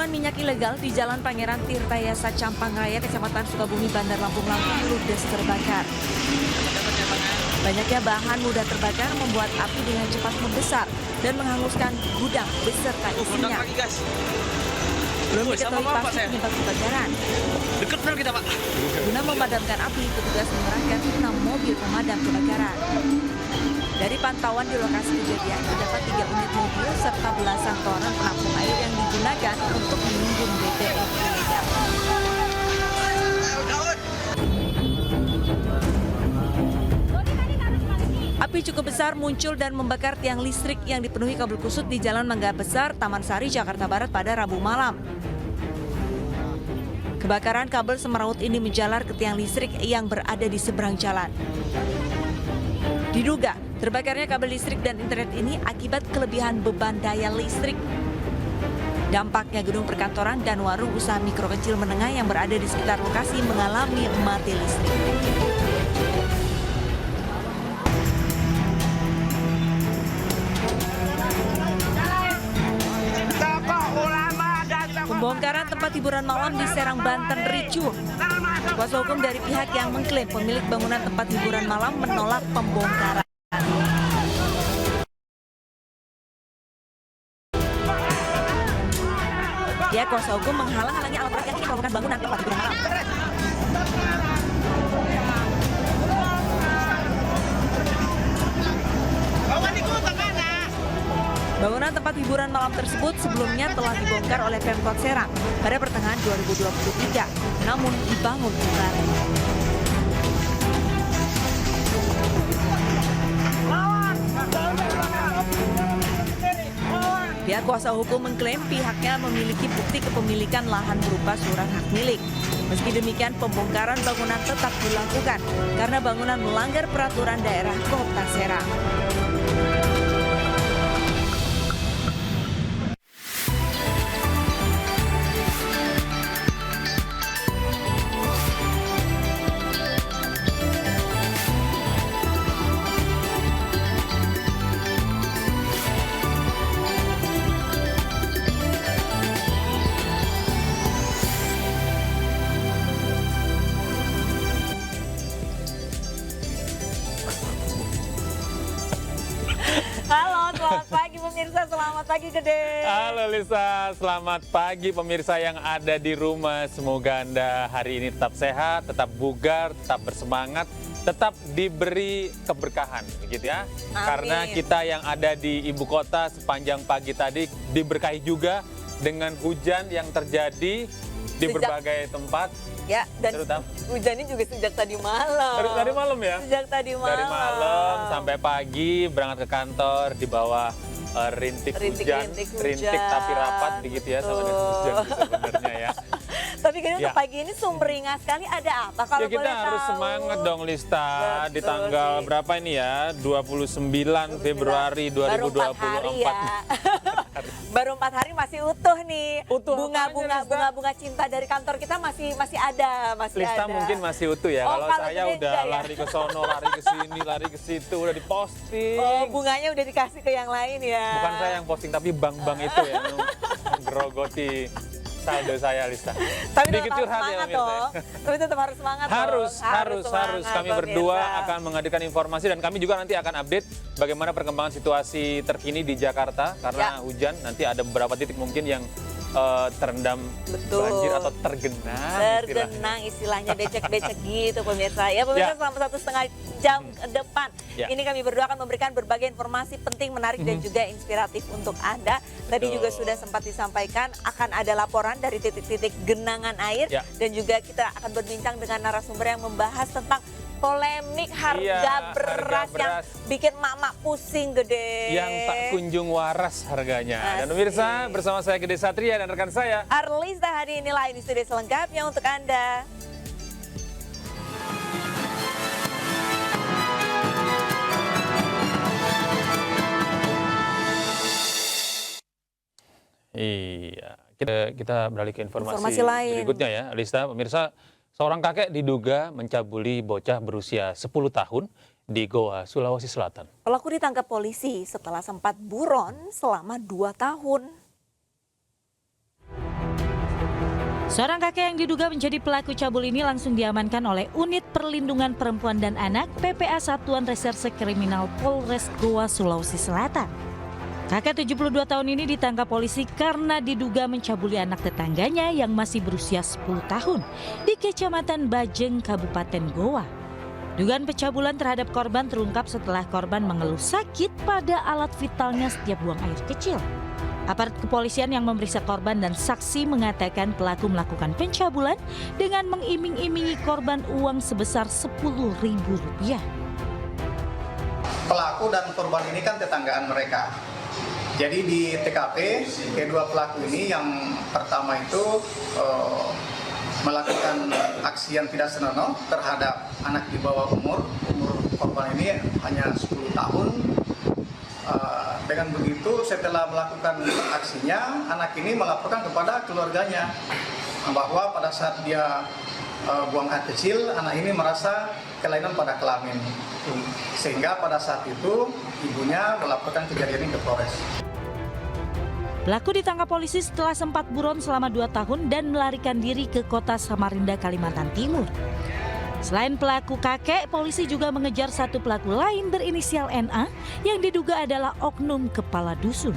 Tambungan minyak ilegal di Jalan Pangeran Tirtayasa Campang Raya, Kecamatan Sukabumi, Bandar Lampung ludes terbakar. Banyaknya bahan mudah terbakar membuat api dengan cepat membesar dan menghanguskan gudang beserta isinya. Belum diketahui pasti penyebab kebakaran. Dekat benar kita, Pak. Guna memadamkan api, petugas mengerahkan 6 mobil pemadam kebakaran. Dari pantauan di lokasi kejadian, terdapat 3 unit mobil serta belasan toren penampung air yang digunakan untuk mengunjung BBM ilegal. Api cukup besar muncul dan membakar tiang listrik yang dipenuhi kabel kusut di Jalan Mangga Besar, Taman Sari, Jakarta Barat pada Rabu malam. Kebakaran kabel semeraut ini menjalar ke tiang listrik yang berada di seberang jalan. Diduga terbakarnya kabel listrik dan internet ini akibat kelebihan beban daya listrik. Dampaknya gedung perkantoran dan warung usaha mikro kecil menengah yang berada di sekitar lokasi mengalami mati listrik. Pembongkaran tempat hiburan malam di Serang, Banten ricuh. Kuasa hukum dari pihak yang mengklaim pemilik bangunan tempat hiburan malam menolak pembongkaran. Pihak kuasa hukum menghalang-halangi alat berat yang ingin melakukan bangunan tempat hiburan malam. Bangunan tempat hiburan malam tersebut sebelumnya telah dibongkar oleh Pemkot Serang pada pertengahan 2023, namun dibangun kembali. Pihak kuasa hukum mengklaim pihaknya memiliki bukti kepemilikan lahan berupa surat hak milik. Meski demikian, pembongkaran bangunan tetap dilakukan karena bangunan melanggar peraturan daerah Kota Serang. Halo, selamat pagi pemirsa, selamat pagi Gede. Halo Lisa, selamat pagi pemirsa yang ada di rumah. Semoga Anda hari ini tetap sehat, tetap bugar, tetap bersemangat, tetap diberi keberkahan, begitu ya. Amin. Karena kita yang ada di ibu kota sepanjang pagi tadi diberkahi juga dengan hujan yang terjadi di berbagai tempat. Ya, dan hujannya juga sejak tadi malam. Dari malam ya? Sejak tadi malam. Dari malam sampai pagi berangkat ke kantor di bawah rintik hujan, tapi rapat begitu ya sama dengan hujan sebenarnya ya. Tapi kan untuk pagi ini sumringah sekali, ada apa kalau ya, kita boleh harus tahu? semangat dong Lista. Betul di tanggal sih. berapa ini ya? 29 Februari 2024. Baru 4 hari ya. Baru 4 hari masih utuh nih. Utuh bunga cinta dari kantor kita masih ada, Lista ada. mungkin masih utuh ya. Oh, kalau saya beda udah ya? lari ke sono, lari ke sini, lari ke situ, udah diposting. Oh, bunganya udah dikasih ke yang lain ya. Bukan saya yang posting, tapi bank-bank itu ya yang gerogoti saldo saya, Lista. Tapi Sedikit tetap harus curhat ya semangat pemirsa. dong. Tapi tetap harus semangat Harus. semangat, Kami pemirsa. berdua akan menghadirkan informasi dan kami juga nanti akan update bagaimana perkembangan situasi terkini di Jakarta. Karena hujan, nanti ada beberapa titik mungkin yang terendam banjir atau tergenang istilahnya becek-becek gitu pemirsa. Ya pemirsa, selama 1,5 jam ke depan ini kami berdua akan memberikan berbagai informasi penting, menarik dan juga inspiratif untuk Anda. Tadi juga sudah sempat disampaikan akan ada laporan dari titik-titik genangan air dan juga kita akan berbincang dengan narasumber yang membahas tentang polemik harga beras yang bikin mak-mak pusing Gede. Yang tak kunjung waras harganya. Dan pemirsa, bersama saya Gede Satria dan rekan saya Arlisa, hari ini live di studio selengkapnya untuk Anda. Iya, kita beralih ke informasi lain. Berikutnya ya, Lista. Pemirsa, seorang kakek diduga mencabuli bocah berusia 10 tahun di Goa, Sulawesi Selatan. Pelaku ditangkap polisi setelah sempat buron selama 2 tahun. Seorang kakek yang diduga menjadi pelaku cabul ini langsung diamankan oleh Unit Perlindungan Perempuan dan Anak PPA Satuan Reserse Kriminal Polres Goa, Sulawesi Selatan. Kakek 72 tahun ini ditangkap polisi karena diduga mencabuli anak tetangganya yang masih berusia 10 tahun di Kecamatan Bajeng, Kabupaten Goa. Dugaan pencabulan terhadap korban terungkap setelah korban mengeluh sakit pada alat vitalnya setiap buang air kecil. Aparat kepolisian yang memeriksa korban dan saksi mengatakan pelaku melakukan pencabulan dengan mengiming-imingi korban uang sebesar Rp10.000. Pelaku dan korban ini kan tetanggaan mereka. Jadi di TKP, kedua pelaku ini yang pertama itu melakukan aksi yang tidak senonoh terhadap anak di bawah umur korban ini hanya 10 tahun. Dengan begitu setelah melakukan aksinya, anak ini melaporkan kepada keluarganya bahwa pada saat dia buang air kecil, anak ini merasa kelainan pada kelamin. Sehingga pada saat itu ibunya melaporkan kejadian ini ke Polres. Pelaku ditangkap polisi setelah sempat buron selama 2 tahun dan melarikan diri ke kota Samarinda, Kalimantan Timur. Selain pelaku kakek, polisi juga mengejar satu pelaku lain berinisial NA yang diduga adalah oknum kepala dusun.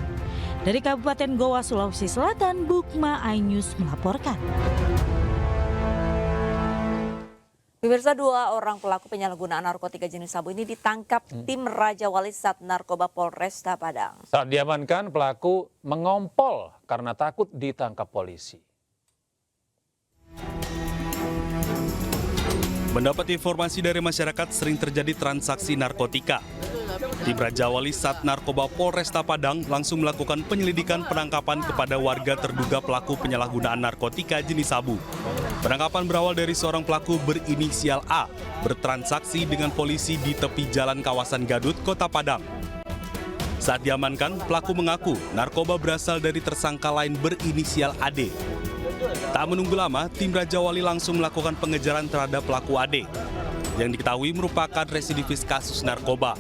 Dari Kabupaten Goa, Sulawesi Selatan, Bukma iNews melaporkan. Pemirsa, 2 orang pelaku penyalahgunaan narkotika jenis sabu ini ditangkap tim Raja Wali Sat Narkoba Polresta Padang. Saat diamankan, pelaku mengompol karena takut ditangkap polisi. Mendapat informasi dari masyarakat sering terjadi transaksi narkotika. Tim Raja Wali Sat Narkoba Polresta Padang langsung melakukan penyelidikan penangkapan kepada warga terduga pelaku penyalahgunaan narkotika jenis sabu. Penangkapan berawal dari seorang pelaku berinisial A bertransaksi dengan polisi di tepi jalan kawasan Gadut, Kota Padang. Saat diamankan, pelaku mengaku narkoba berasal dari tersangka lain berinisial AD. Tak menunggu lama, tim Raja Wali langsung melakukan pengejaran terhadap pelaku AD yang diketahui merupakan residivis kasus narkoba.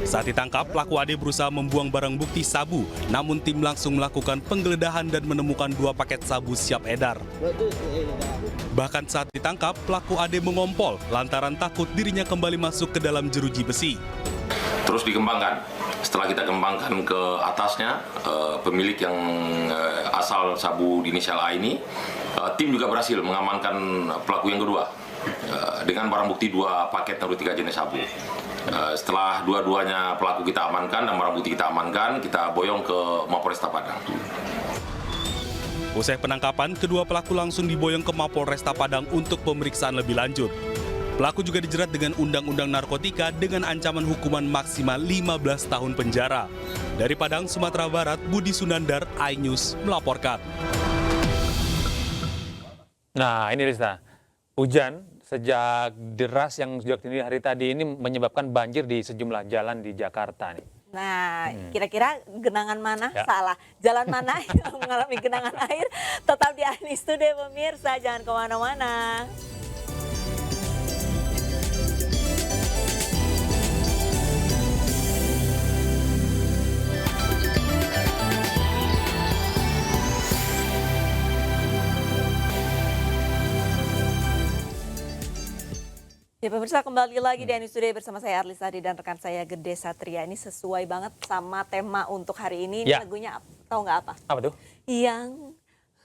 Saat ditangkap, pelaku AD berusaha membuang barang bukti sabu, namun tim langsung melakukan penggeledahan dan menemukan 2 paket sabu siap edar. Bahkan saat ditangkap, pelaku AD mengompol lantaran takut dirinya kembali masuk ke dalam jeruji besi. Terus dikembangkan. Setelah kita kembangkan ke atasnya, pemilik yang asal sabu inisial A ini, tim juga berhasil mengamankan pelaku yang kedua dengan barang bukti 2 paket narkotika jenis sabu. Setelah dua-duanya pelaku kita amankan dan barang bukti kita amankan, kita boyong ke Mapolresta Padang. Usai penangkapan, kedua pelaku langsung diboyong ke Mapolresta Padang untuk pemeriksaan lebih lanjut. Pelaku juga dijerat dengan Undang-Undang Narkotika dengan ancaman hukuman maksimal 15 tahun penjara. Dari Padang, Sumatera Barat, Budi Sunandar, iNews melaporkan. Nah, ini Rista, hujan sejak deras yang sejak dini hari tadi ini menyebabkan banjir di sejumlah jalan di Jakarta nih. Nah, kira-kira genangan mana? Ya. Salah. Jalan mana yang mengalami genangan air? Tetap di iNews Today, pemirsa. Jangan kemana-mana. Ya pemirsa, kembali lagi di iNews Today bersama saya Arlis Adi dan rekan saya Gede Satria. Ini sesuai banget sama tema untuk hari ini. Ini lagunya tahu nggak apa? Apa tuh? Yang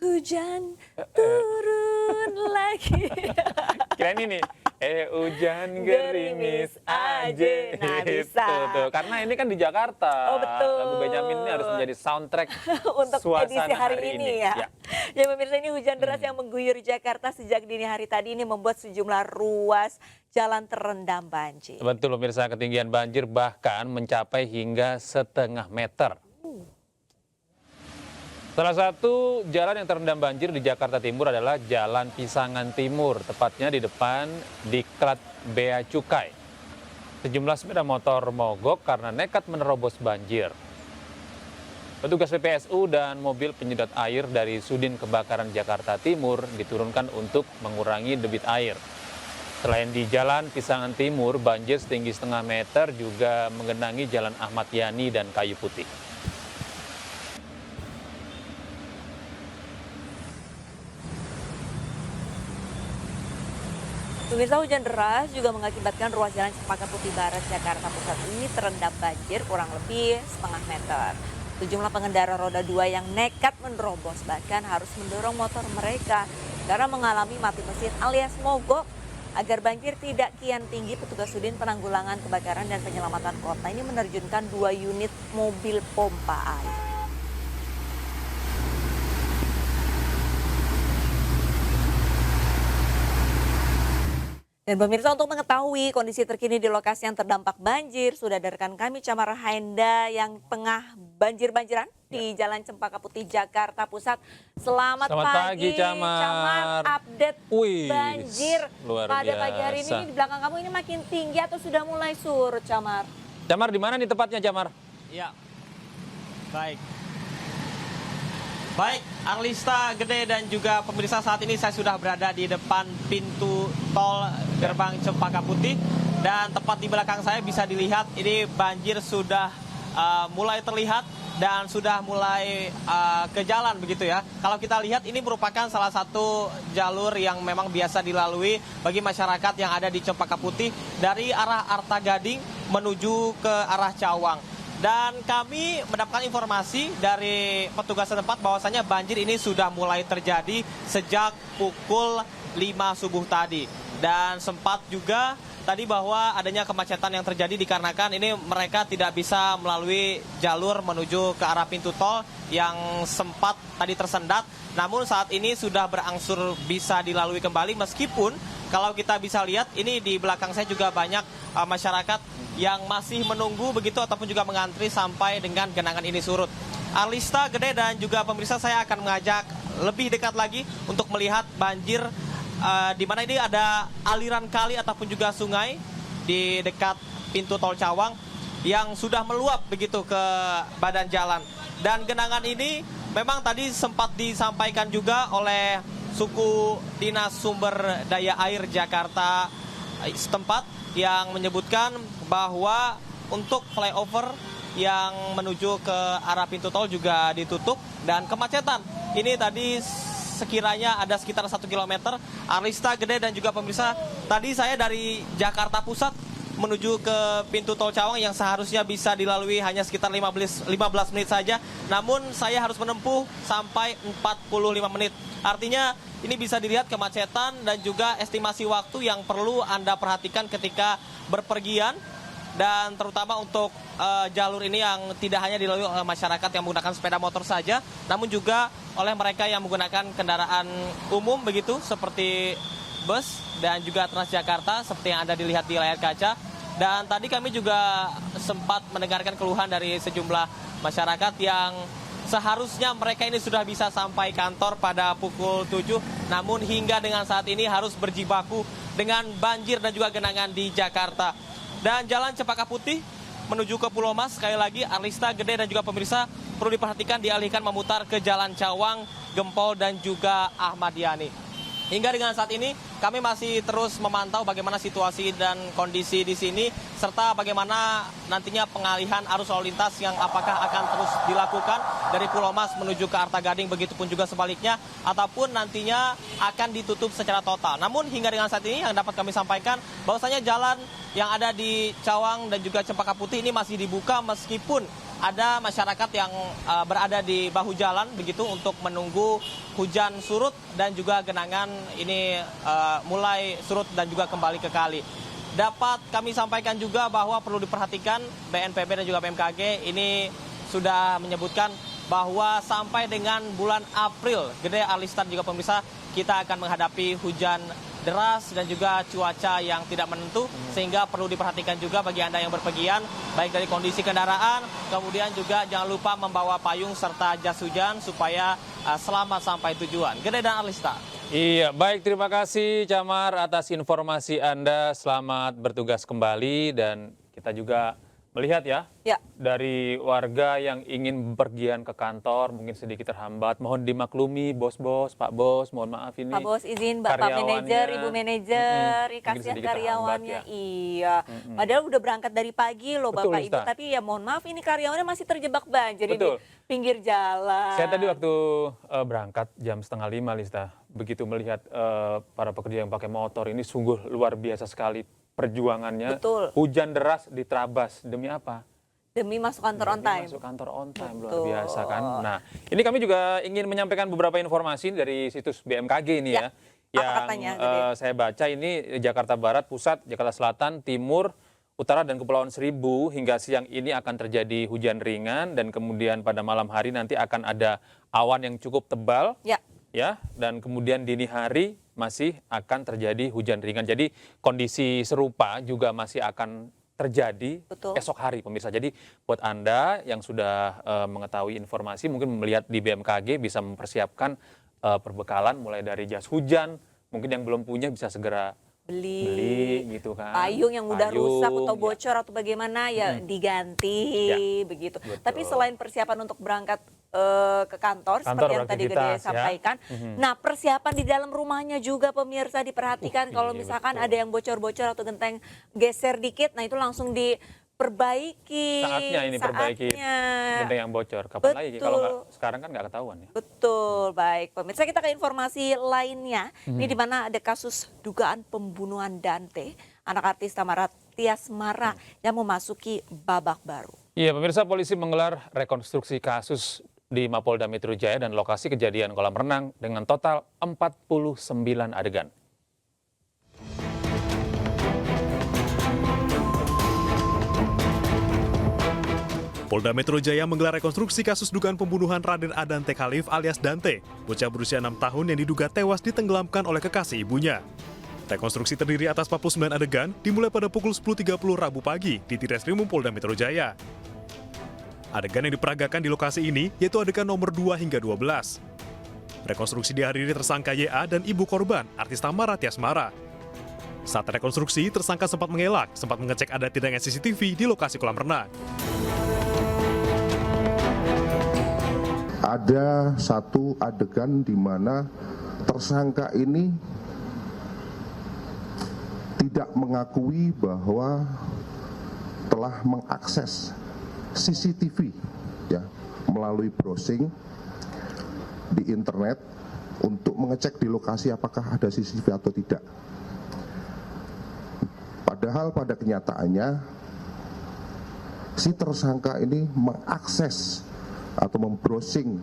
hujan turun lagi. Kirain ini, hujan gerimis aja. Nah, bisa. Tuh. Karena ini kan di Jakarta. Oh, betul. Lagu Benyamin ini harus menjadi soundtrack untuk suasana edisi hari ini ya. Ya pemirsa, ini hujan deras yang mengguyur Jakarta sejak dini hari tadi ini membuat sejumlah ruas jalan terendam banjir. Betul pemirsa, ketinggian banjir bahkan mencapai hingga 1,5 meter. Salah satu jalan yang terendam banjir di Jakarta Timur adalah Jalan Pisangan Timur, tepatnya di depan Diklat Bea Cukai. Sejumlah sepeda motor mogok karena nekat menerobos banjir. Petugas PPSU dan mobil penyedot air dari Sudin Kebakaran Jakarta Timur diturunkan untuk mengurangi debit air. Selain di Jalan Pisangan Timur, banjir setinggi 1,5 meter juga menggenangi Jalan Ahmad Yani dan Kayu Putih. Pemirsa, hujan deras juga mengakibatkan ruas jalan Cempaka Putih Barat Jakarta Pusat ini terendam banjir kurang lebih setengah meter. Sejumlah pengendara roda 2 yang nekat menerobos bahkan harus mendorong motor mereka karena mengalami mati mesin alias mogok. Agar banjir tidak kian tinggi, petugas Sudin Penanggulangan Kebakaran dan Penyelamatan Kota ini menerjunkan 2 unit mobil pompa air. Dan pemirsa, untuk mengetahui kondisi terkini di lokasi yang terdampak banjir, sudah ada rekan kami Camar Haenda yang tengah banjir-banjiran di Jalan Cempaka Putih, Jakarta Pusat. Selamat pagi, Camar. Update Wih, banjir luar pada biasa. pagi hari ini di belakang kamu ini makin tinggi atau sudah mulai surut, Camar? Camar, di mana nih tepatnya, Camar? Ya, baik. Baik, Arlista, Gede, dan juga pemirsa, saat ini saya sudah berada di depan pintu tol gerbang Cempaka Putih. Dan tepat di belakang saya bisa dilihat ini banjir sudah mulai terlihat dan sudah mulai ke jalan begitu ya. Kalau kita lihat ini merupakan salah satu jalur yang memang biasa dilalui bagi masyarakat yang ada di Cempaka Putih dari arah Arta Gading menuju ke arah Cawang. Dan kami mendapatkan informasi dari petugas setempat bahwasanya banjir ini sudah mulai terjadi sejak pukul 5 subuh tadi. Dan sempat juga tadi bahwa adanya kemacetan yang terjadi dikarenakan ini mereka tidak bisa melalui jalur menuju ke arah pintu tol yang sempat tadi tersendat. Namun saat ini sudah berangsur bisa dilalui kembali, meskipun kalau kita bisa lihat ini di belakang saya juga banyak masyarakat yang masih menunggu begitu ataupun juga mengantri sampai dengan genangan ini surut. Arlista, Gede, dan juga pemirsa, saya akan mengajak lebih dekat lagi untuk melihat banjir di mana ini ada aliran kali ataupun juga sungai di dekat pintu tol Cawang yang sudah meluap begitu ke badan jalan. Dan genangan ini memang tadi sempat disampaikan juga oleh suku Dinas Sumber Daya Air Jakarta setempat yang menyebutkan bahwa untuk flyover yang menuju ke arah pintu tol juga ditutup dan kemacetan ini tadi sekiranya ada sekitar 1 km. Arlista, Gede, dan juga pemirsa, tadi saya dari Jakarta Pusat menuju ke pintu tol Cawang yang seharusnya bisa dilalui hanya sekitar 15 menit saja, namun saya harus menempuh sampai 45 menit. Artinya ini bisa dilihat kemacetan dan juga estimasi waktu yang perlu Anda perhatikan ketika berpergian, dan terutama untuk jalur ini yang tidak hanya dilalui oleh masyarakat yang menggunakan sepeda motor saja, namun juga oleh mereka yang menggunakan kendaraan umum begitu seperti bus dan juga Transjakarta seperti yang Anda dilihat di layar kaca. Dan tadi kami juga sempat mendengarkan keluhan dari sejumlah masyarakat yang seharusnya mereka ini sudah bisa sampai kantor pada pukul 7, namun hingga dengan saat ini harus berjibaku dengan banjir dan juga genangan di Jakarta. Dan Jalan Cempaka Putih menuju ke Pulau Mas, sekali lagi Arlista, Gede, dan juga pemirsa, perlu diperhatikan dialihkan memutar ke Jalan Cawang, Gempol, dan juga Ahmad Yani. Hingga dengan saat ini kami masih terus memantau bagaimana situasi dan kondisi di sini, serta bagaimana nantinya pengalihan arus lalu lintas yang apakah akan terus dilakukan dari Pulau Mas menuju ke Arta Gading, begitupun juga sebaliknya, ataupun nantinya akan ditutup secara total. Namun hingga dengan saat ini yang dapat kami sampaikan bahwasanya jalan yang ada di Cawang dan juga Cempaka Putih ini masih dibuka, meskipun ada masyarakat yang berada di bahu jalan begitu untuk menunggu hujan surut dan juga genangan ini mulai surut dan juga kembali ke kali. Dapat kami sampaikan juga bahwa perlu diperhatikan BNPB dan juga BMKG ini sudah menyebutkan bahwa sampai dengan bulan April, Gede, Arlista, juga pemirsa, kita akan menghadapi hujan deras dan juga cuaca yang tidak menentu, sehingga perlu diperhatikan juga bagi Anda yang berpergian, baik dari kondisi kendaraan, kemudian juga jangan lupa membawa payung serta jas hujan supaya selamat sampai tujuan. Gede dan Arlista. Iya, baik, terima kasih Camar atas informasi Anda. Selamat bertugas kembali, dan kita juga melihat ya, Ya. dari warga yang ingin bepergian ke kantor mungkin sedikit terhambat. Mohon dimaklumi bos-bos, Pak Bos, mohon maaf ini. Pak Bos izin, Pak karyawannya, manajer, Ibu manajer, mungkin kasihan sedikit karyawannya. terhambat Iya. Padahal udah berangkat dari pagi loh Betul, Bapak Ibu, Lista. tapi ya mohon maaf ini karyawannya masih terjebak banjir di Betul. pinggir jalan. Saya tadi waktu berangkat jam 4:30, Lista, begitu melihat para pekerja yang pakai motor ini sungguh luar biasa sekali perjuangannya. Betul. Hujan deras diterabas, demi apa? Demi masuk kantor on Demi time. Masuk kantor on time, luar Betul. biasa kan. Nah, ini kami juga ingin menyampaikan beberapa informasi dari situs BMKG ini Ya, ya. apa Yang katanya, Gede? saya baca ini Jakarta Barat, Pusat, Jakarta Selatan, Timur, Utara, dan Kepulauan Seribu hingga siang ini akan terjadi hujan ringan dan kemudian pada malam hari nanti akan ada awan yang cukup tebal. Ya. Ya, dan kemudian dini hari masih akan terjadi hujan ringan. Jadi kondisi serupa juga masih akan terjadi Betul. esok hari pemirsa. Jadi buat Anda yang sudah mengetahui informasi mungkin melihat di BMKG bisa mempersiapkan perbekalan mulai dari jas hujan, mungkin yang belum punya bisa segera beli gitu kan. Payung yang udah Payung, rusak atau ya. bocor atau bagaimana ya diganti begitu. Betul. Tapi selain persiapan untuk berangkat ke kantor, Kantor, seperti yang tadi Gede beraktivitas, ya. sampaikan. Nah, persiapan di dalam rumahnya juga pemirsa diperhatikan kalau iya, misalkan betul. ada yang bocor-bocor atau genteng geser dikit, nah itu langsung diperbaiki. Saatnya ini perbaiki Saatnya. genteng yang bocor. Kapan lagi? Kalau nggak sekarang kan nggak ketahuan ya. Betul, baik pemirsa, kita ke informasi lainnya. Ini di mana ada kasus dugaan pembunuhan Dante, anak artis Tamara Tiasmara yang memasuki babak baru. Iya, pemirsa, polisi menggelar rekonstruksi kasus di Mapolda Metro Jaya dan lokasi kejadian kolam renang dengan total 49 adegan. Polda Metro Jaya menggelar rekonstruksi kasus dugaan pembunuhan Raden Adante Khalif alias Dante, bocah berusia 6 tahun yang diduga tewas ditenggelamkan oleh kekasih ibunya. Rekonstruksi terdiri atas 49 adegan dimulai pada pukul 10.30 Rabu pagi di Ditreskrimum Polda Metro Jaya. Adegan yang diperagakan di lokasi ini yaitu adegan nomor 2 hingga 12. Rekonstruksi dihadiri tersangka YA dan ibu korban, artis Tamara Tiasmara. Saat rekonstruksi, tersangka sempat mengelak, sempat mengecek ada tidaknya CCTV di lokasi kolam renang. Ada satu adegan di mana tersangka ini tidak mengakui bahwa telah mengakses CCTV ya, melalui browsing di internet untuk mengecek di lokasi apakah ada CCTV atau tidak. Padahal pada kenyataannya si tersangka ini mengakses atau membrowsing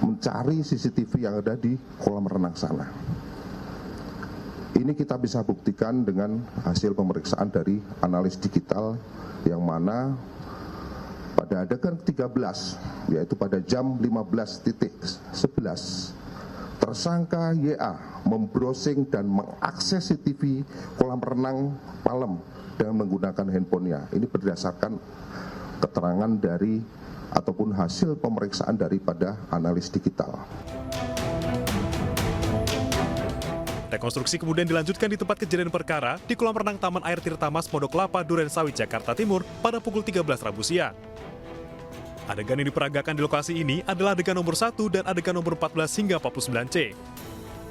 mencari CCTV yang ada di kolam renang sana. Ini kita bisa buktikan dengan hasil pemeriksaan dari analis digital yang mana pada adegan 13 yaitu pada jam 15.11 tersangka YA membrowsing dan mengakses CCTV kolam renang malam dengan menggunakan handphonenya. Ini berdasarkan keterangan dari ataupun hasil pemeriksaan daripada analis digital. Rekonstruksi kemudian dilanjutkan di tempat kejadian perkara di kolam renang Taman Air Tirtamas Pondok Kelapa, Duren Sawit, Jakarta Timur pada pukul 13 Rabu siang. Adegan yang diperagakan di lokasi ini adalah adegan nomor 1 dan adegan nomor 14 hingga 49C.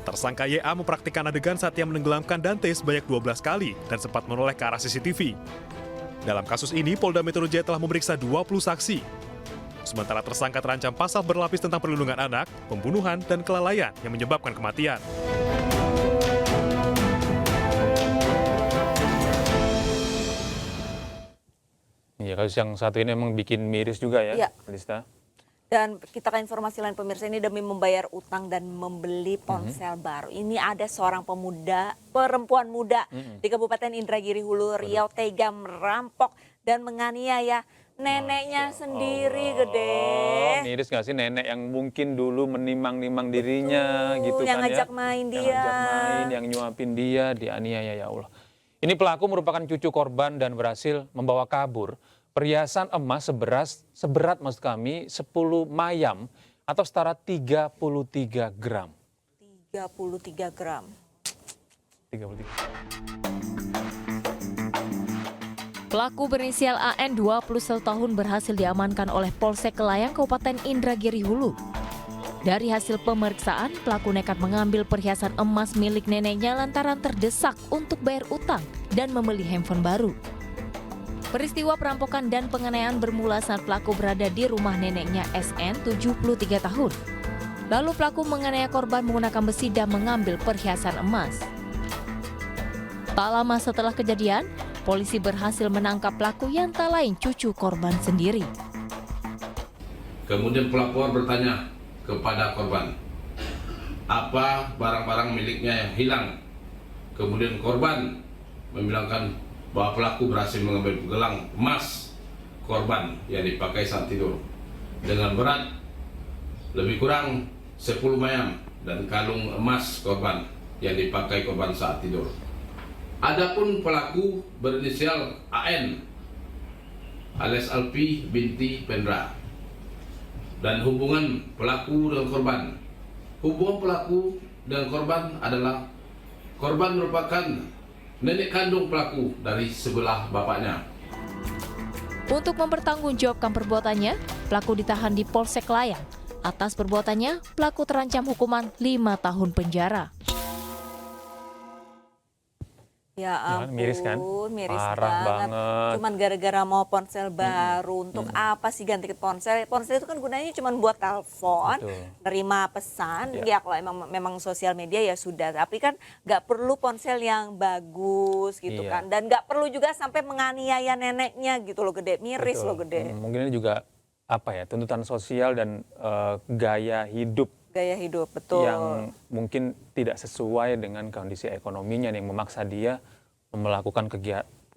Tersangka YA mempraktikkan adegan saat ia menenggelamkan Dante sebanyak 12 kali dan sempat menoleh ke arah CCTV. Dalam kasus ini, Polda Metro Jaya telah memeriksa 20 saksi. Sementara tersangka terancam pasal berlapis tentang perlindungan anak, pembunuhan, dan kelalaian yang menyebabkan kematian. Iya, kasus yang satu ini memang bikin miris juga ya, Iya. Lista. Dan kita ke informasi lain pemirsa, ini demi membayar utang dan membeli ponsel baru. Ini ada seorang perempuan muda di Kabupaten Indragiri Hulu Riau tega merampok dan menganiaya neneknya sendiri, Gede. Miris nggak sih nenek yang mungkin dulu menimang-nimang dirinya gitu yang kan ngajak ya. main Yang dia. ngajak main, yang nyuapin dia, dianiaya, ya Allah. Ini pelaku merupakan cucu korban dan berhasil membawa kabur perhiasan emas seberat maksud kami 10 mayam atau setara 33 gram. 33 gram. 33. Pelaku berinisial AN 21 tahun berhasil diamankan oleh Polsek Kelayang Kabupaten Indragiri Hulu. Dari hasil pemeriksaan, pelaku nekat mengambil perhiasan emas milik neneknya lantaran terdesak untuk bayar utang dan membeli handphone baru. Peristiwa perampokan dan penganiayaan bermula saat pelaku berada di rumah neneknya SN 73 tahun. Lalu pelaku menganiaya korban menggunakan besi dan mengambil perhiasan emas. Tak lama setelah kejadian, polisi berhasil menangkap pelaku yang tak lain cucu korban sendiri. Kemudian pelapor bertanya kepada korban, apa barang-barang miliknya yang hilang. Kemudian korban membilangkan bahwa pelaku berhasil mengambil gelang emas korban yang dipakai saat tidur dengan berat lebih kurang 10 mayam dan kalung emas korban yang dipakai korban saat tidur. Adapun pelaku berinisial AN alias Alpi binti Pendra, dan hubungan pelaku dengan korban. Hubungan pelaku dengan korban adalah korban merupakan nenek kandung pelaku dari sebelah bapaknya. Untuk mempertanggungjawabkan perbuatannya, pelaku ditahan di Polsek Kelayang. Atas perbuatannya, pelaku terancam hukuman 5 tahun penjara. Ya ampun, miris kan? Parah banget. Cuman gara-gara mau ponsel baru, untuk apa sih ganti ke ponsel? Ponsel itu kan gunanya cuma buat telepon, nerima pesan. Ya kalau memang sosial media ya sudah. Tapi kan nggak perlu ponsel yang bagus gitu kan. Dan nggak perlu juga sampai menganiaya neneknya gitu loh, Gede. Miris loh, Gede. Mungkin ini juga apa ya, tuntutan sosial dan gaya hidup. Gaya hidup, betul. Yang mungkin tidak sesuai dengan kondisi ekonominya yang memaksa dia melakukan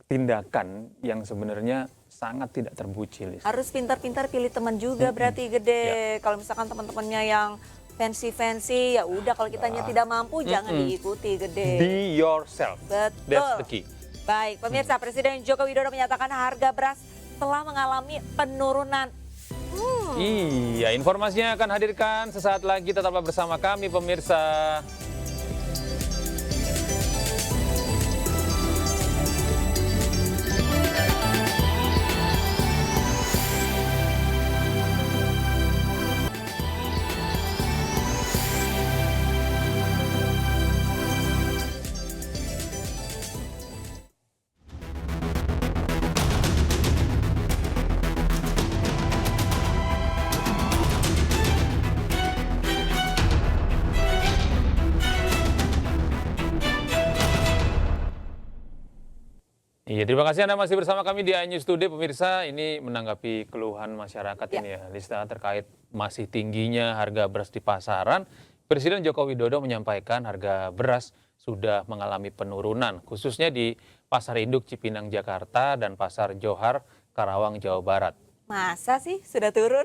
tindakan yang sebenarnya sangat tidak terpuji. Harus pintar-pintar pilih teman juga berarti, Gede. Kalau misalkan teman-temannya yang fancy-fancy, ya udah, kalau kitanya tidak mampu jangan diikuti, Gede. Be yourself. Betul. That's the key. Baik, pemirsa, Presiden Joko Widodo menyatakan harga beras telah mengalami penurunan. Iya, informasinya akan hadirkan sesaat lagi. Tetaplah bersama kami, pemirsa. Iya, terima kasih Anda masih bersama kami di iNews Today, pemirsa. Ini menanggapi keluhan masyarakat ini ya, Lista, terkait masih tingginya harga beras di pasaran. Presiden Joko Widodo menyampaikan harga beras sudah mengalami penurunan, khususnya di Pasar Induk Cipinang, Jakarta, dan Pasar Johar, Karawang, Jawa Barat. Masa sih sudah turun?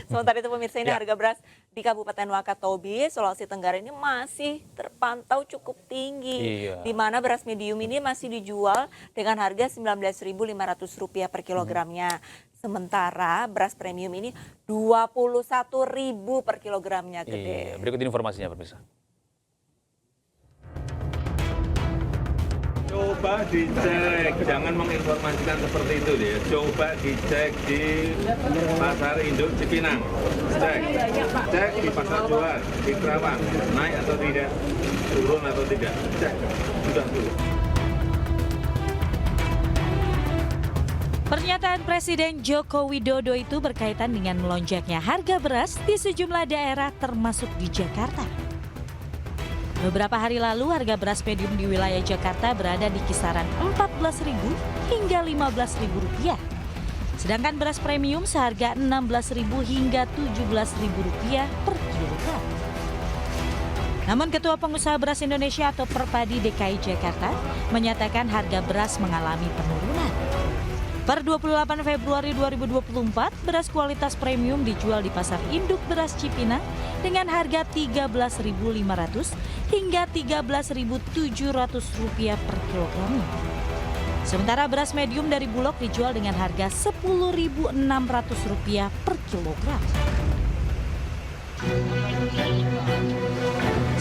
Sementara itu pemirsa, ini harga beras di Kabupaten Wakatobi, Sulawesi Tenggara ini masih terpantau cukup tinggi. Di mana beras medium ini masih dijual dengan harga Rp19.500 per kilogramnya. Sementara beras premium ini Rp21.000 per kilogramnya, Gede. Berikut informasinya, pemirsa. Coba dicek, jangan menginformasikan seperti itu deh. Coba dicek di Pasar Induk Cipinang, cek di Pasar Johar, di Karawang, naik atau tidak, turun atau tidak, cek, sudah turun. Pernyataan Presiden Joko Widodo itu berkaitan dengan melonjaknya harga beras di sejumlah daerah termasuk di Jakarta. Beberapa hari lalu harga beras medium di wilayah Jakarta berada di kisaran Rp14.000 hingga Rp15.000. Sedangkan beras premium seharga Rp16.000 hingga Rp17.000 per kilogram. Namun Ketua Pengusaha Beras Indonesia atau Perpadi DKI Jakarta menyatakan harga beras mengalami penurunan. Per 28 Februari 2024, beras kualitas premium dijual di Pasar Induk Beras Cipinang dengan harga Rp13.500 hingga Rp13.700 per kilogramnya. Sementara beras medium dari Bulog dijual dengan harga Rp10.600 per kilogram.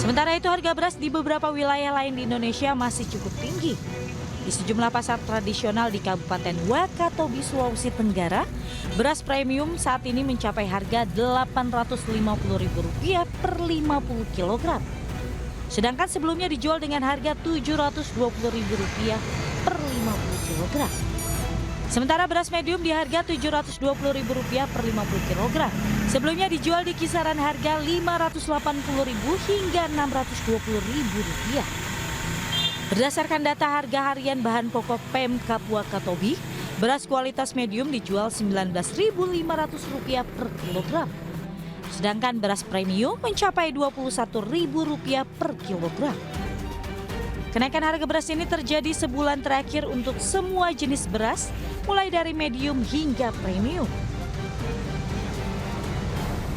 Sementara itu harga beras di beberapa wilayah lain di Indonesia masih cukup tinggi. Di sejumlah pasar tradisional di Kabupaten Wakatobi, Sulawesi Tenggara, beras premium saat ini mencapai harga Rp850.000 per 50 kg. Sedangkan sebelumnya dijual dengan harga Rp720.000 per 50 kg. Sementara beras medium di harga Rp720.000 per 50 kg. Sebelumnya dijual di kisaran harga Rp580.000 hingga Rp620.000. Berdasarkan data harga harian bahan pokok Pemkab Wakatobi, beras kualitas medium dijual Rp19.500 per kilogram. Sedangkan beras premium mencapai Rp21.000 per kilogram. Kenaikan harga beras ini terjadi sebulan terakhir untuk semua jenis beras, mulai dari medium hingga premium.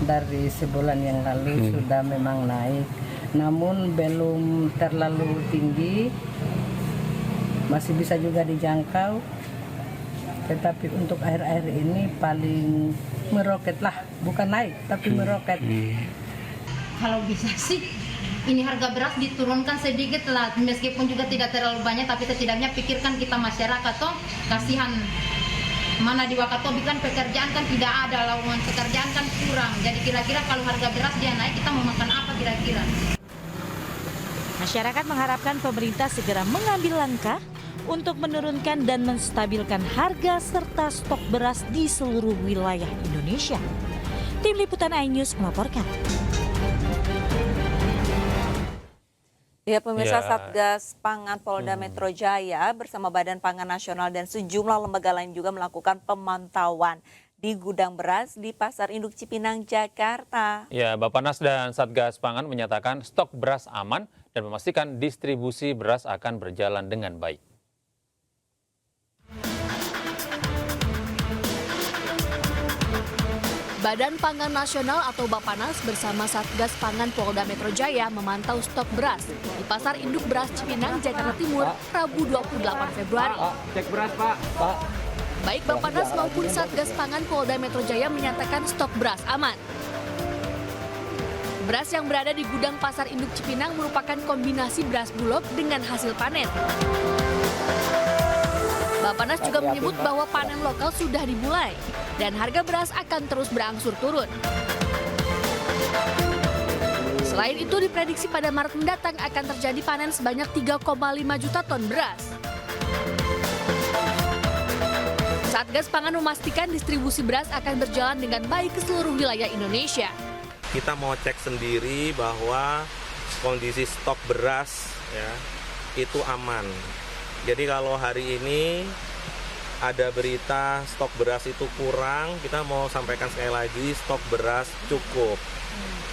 Dari sebulan yang lalu sudah memang naik, namun belum terlalu tinggi, masih bisa juga dijangkau. Tetapi untuk akhir-akhir ini paling meroket lah, bukan naik tapi meroket. Kalau bisa sih ini harga beras diturunkan sedikit lah, meskipun juga tidak terlalu banyak, tapi setidaknya pikirkan kita masyarakat toh, kasihan. Mana di Wakatobi kan pekerjaan kan tidak ada, lowongan pekerjaan kan kurang. Jadi kira-kira kalau harga beras dia naik, kita mau makan apa kira-kira? Masyarakat mengharapkan pemerintah segera mengambil langkah untuk menurunkan dan menstabilkan harga serta stok beras di seluruh wilayah Indonesia. Tim Liputan iNews melaporkan. Ya, pemirsa, Ya. Satgas Pangan Polda Metro Jaya bersama Badan Pangan Nasional dan sejumlah lembaga lain juga melakukan pemantauan di gudang beras di Pasar Induk Cipinang, Jakarta. Ya, Bappenas dan Satgas Pangan menyatakan stok beras aman dan memastikan distribusi beras akan berjalan dengan baik. Badan Pangan Nasional atau Bappenas bersama Satgas Pangan Polda Metro Jaya memantau stok beras di Pasar Induk Beras Cipinang, Jakarta Timur, Rabu 28 Februari. Cek beras, Pak. Baik Bappenas maupun Satgas Pangan Polda Metro Jaya menyatakan stok beras aman. Beras yang berada di gudang Pasar Induk Cipinang merupakan kombinasi beras bulog dengan hasil panen. Bappenas juga menyebut bahwa panen lokal sudah dimulai dan harga beras akan terus berangsur turun. Selain itu diprediksi pada Maret mendatang akan terjadi panen sebanyak 3,5 juta ton beras. Satgas Pangan memastikan distribusi beras akan berjalan dengan baik ke seluruh wilayah Indonesia. Kita mau cek sendiri bahwa kondisi stok beras ya itu aman. Jadi kalau hari ini ada berita stok beras itu kurang, kita mau sampaikan sekali lagi stok beras cukup.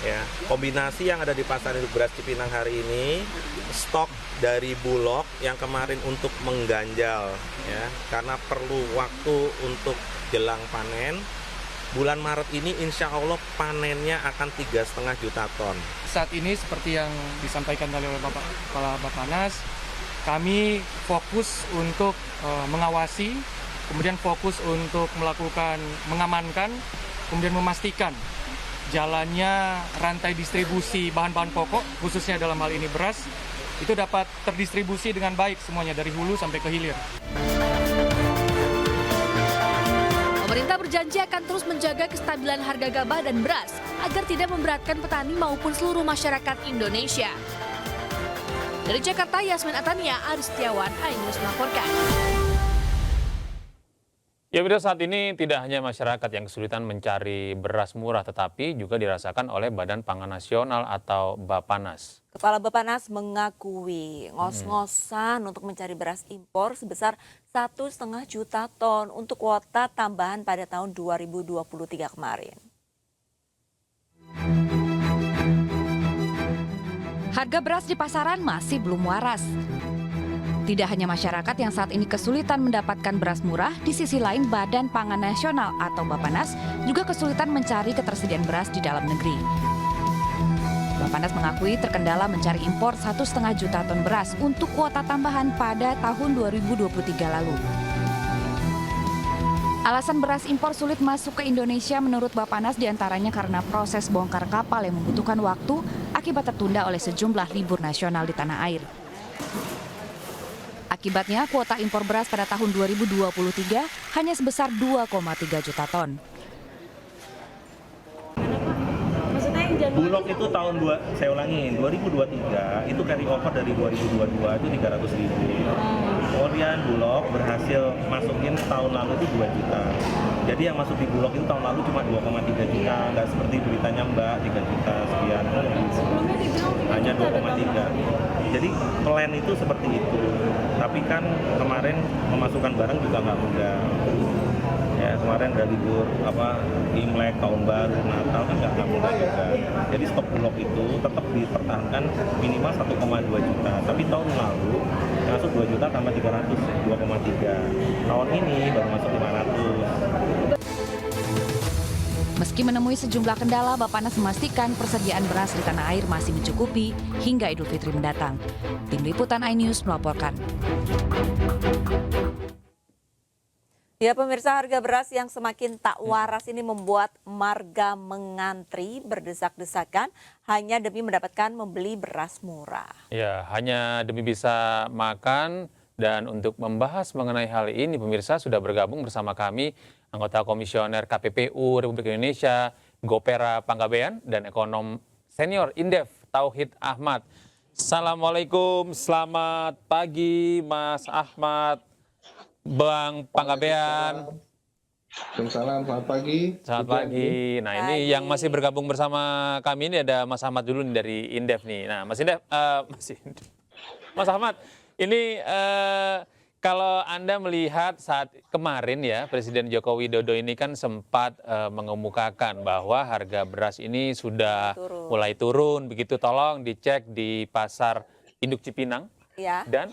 Ya, kombinasi yang ada di Pasar Induk Beras Cipinang hari ini stok dari Bulog yang kemarin untuk mengganjal ya, karena perlu waktu untuk jelang panen. Bulan Maret ini insya Allah panennya akan 3,5 juta ton. Saat ini seperti yang disampaikan oleh Bapak Kepala Bappenas, kami fokus untuk mengawasi, kemudian fokus untuk melakukan mengamankan, kemudian memastikan jalannya rantai distribusi bahan-bahan pokok, khususnya dalam hal ini beras, itu dapat terdistribusi dengan baik semuanya dari hulu sampai ke hilir. Pemerintah berjanji akan terus menjaga kestabilan harga gabah dan beras agar tidak memberatkan petani maupun seluruh masyarakat Indonesia. Dari Jakarta, Yasmin Atania, Aris Setiawan, iNews melaporkan. Ya, Bida, saat ini tidak hanya masyarakat yang kesulitan mencari beras murah, tetapi juga dirasakan oleh Badan Pangan Nasional atau Bappenas. Kepala Bappenas mengakui ngos-ngosan untuk mencari beras impor sebesar 1,5 juta ton untuk kuota tambahan pada tahun 2023 kemarin. Harga beras di pasaran masih belum waras. Tidak hanya masyarakat yang saat ini kesulitan mendapatkan beras murah, di sisi lain Badan Pangan Nasional atau Bappenas juga kesulitan mencari ketersediaan beras di dalam negeri. Bappenas mengakui terkendala mencari impor 1,5 juta ton beras untuk kuota tambahan pada tahun 2023 lalu. Alasan beras impor sulit masuk ke Indonesia menurut Bappenas diantaranya karena proses bongkar kapal yang membutuhkan waktu akibat tertunda oleh sejumlah libur nasional di tanah air. Akibatnya, kuota impor beras pada tahun 2023 hanya sebesar 2,3 juta ton. Bulog itu saya ulangi, 2023 itu carry over dari 2022 itu 300.000. Kemudian Bulog berhasil masukin tahun lalu itu 2 juta. Jadi yang masuk di Bulog itu tahun lalu cuma 2,3 juta, nggak seperti beritanya Mbak 3 juta sekian. Hanya 2,3. Jadi plan itu seperti itu. Tapi kan kemarin memasukkan barang juga nggak mudah. Ya, kemarin ada libur Imlek, tahun baru, Natal kan nggak mudah juga. Jadi stok Bulog itu tetap dipertahankan minimal 1,2 juta. Tapi tahun lalu masuk 2 juta tambah 300, 2,3. Tahun ini baru masuk 500. Meski menemui sejumlah kendala, Bappenas memastikan persediaan beras di tanah air masih mencukupi hingga Idul Fitri mendatang. Tim Liputan iNews melaporkan. Ya pemirsa, harga beras yang semakin tak waras ini membuat marga mengantri berdesak-desakan hanya demi mendapatkan membeli beras murah. Ya, hanya demi bisa makan. Dan untuk membahas mengenai hal ini, pemirsa sudah bergabung bersama kami anggota Komisioner KPPU Republik Indonesia, Gopera Panggabean, dan ekonom senior Indef Tauhid Ahmad. Assalamualaikum, selamat pagi Mas Ahmad. Bang Panggabean. Waalaikumsalam, selamat pagi. Selamat pagi. Nah ini yang masih bergabung bersama kami ini ada Mas Ahmad dulu nih dari Indef nih. Nah Mas Ahmad, ini kalau Anda melihat saat kemarin ya Presiden Joko Widodo ini kan sempat mengemukakan bahwa harga beras ini sudah mulai turun. Begitu, tolong dicek di pasar induk Cipinang Ya. dan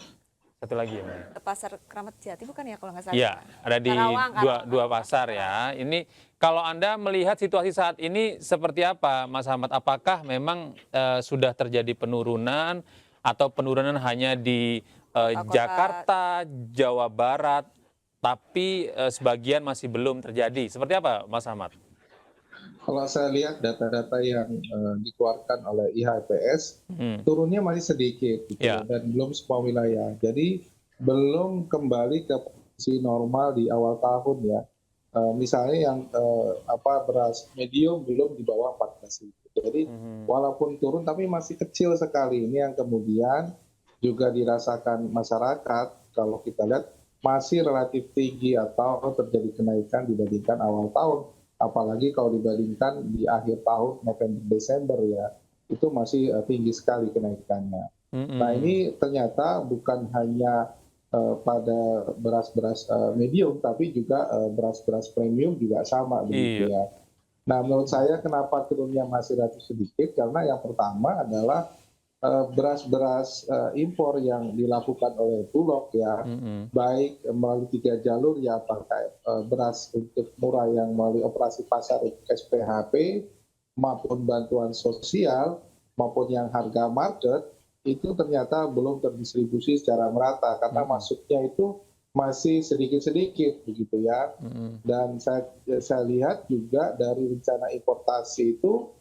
satu lagi ya, Pasar Kramat Jati bukan ya kalau nggak salah? Iya, ada di Karawang, dua pasar ya. Ini kalau Anda melihat situasi saat ini seperti apa, Mas Ahmad? Apakah memang sudah terjadi penurunan atau penurunan hanya di Jakarta, Jawa Barat, tapi sebagian masih belum terjadi? Seperti apa, Mas Ahmad? Kalau saya lihat data-data yang dikeluarkan oleh IHPS, turunnya masih sedikit gitu, dan belum semua wilayah. Jadi belum kembali ke posisi normal di awal tahun ya. Misalnya yang beras medium belum di bawah 14.000. Jadi walaupun turun tapi masih kecil sekali. Ini yang kemudian juga dirasakan masyarakat kalau kita lihat masih relatif tinggi atau terjadi kenaikan dibandingkan awal tahun. Apalagi kalau dibandingkan di akhir tahun November Desember ya, itu masih tinggi sekali kenaikannya. Nah ini ternyata bukan hanya pada beras-beras medium, tapi juga beras-beras premium juga sama begitu ya. Nah menurut saya kenapa turunnya masih relatif sedikit, karena yang pertama adalah beras-beras impor yang dilakukan oleh Bulog ya, baik melalui 3 jalur ya, pakai beras untuk murah yang melalui operasi pasar SPHP maupun bantuan sosial maupun yang harga market, itu ternyata belum terdistribusi secara merata karena masuknya itu masih sedikit-sedikit begitu ya. Dan saya lihat juga dari rencana importasi itu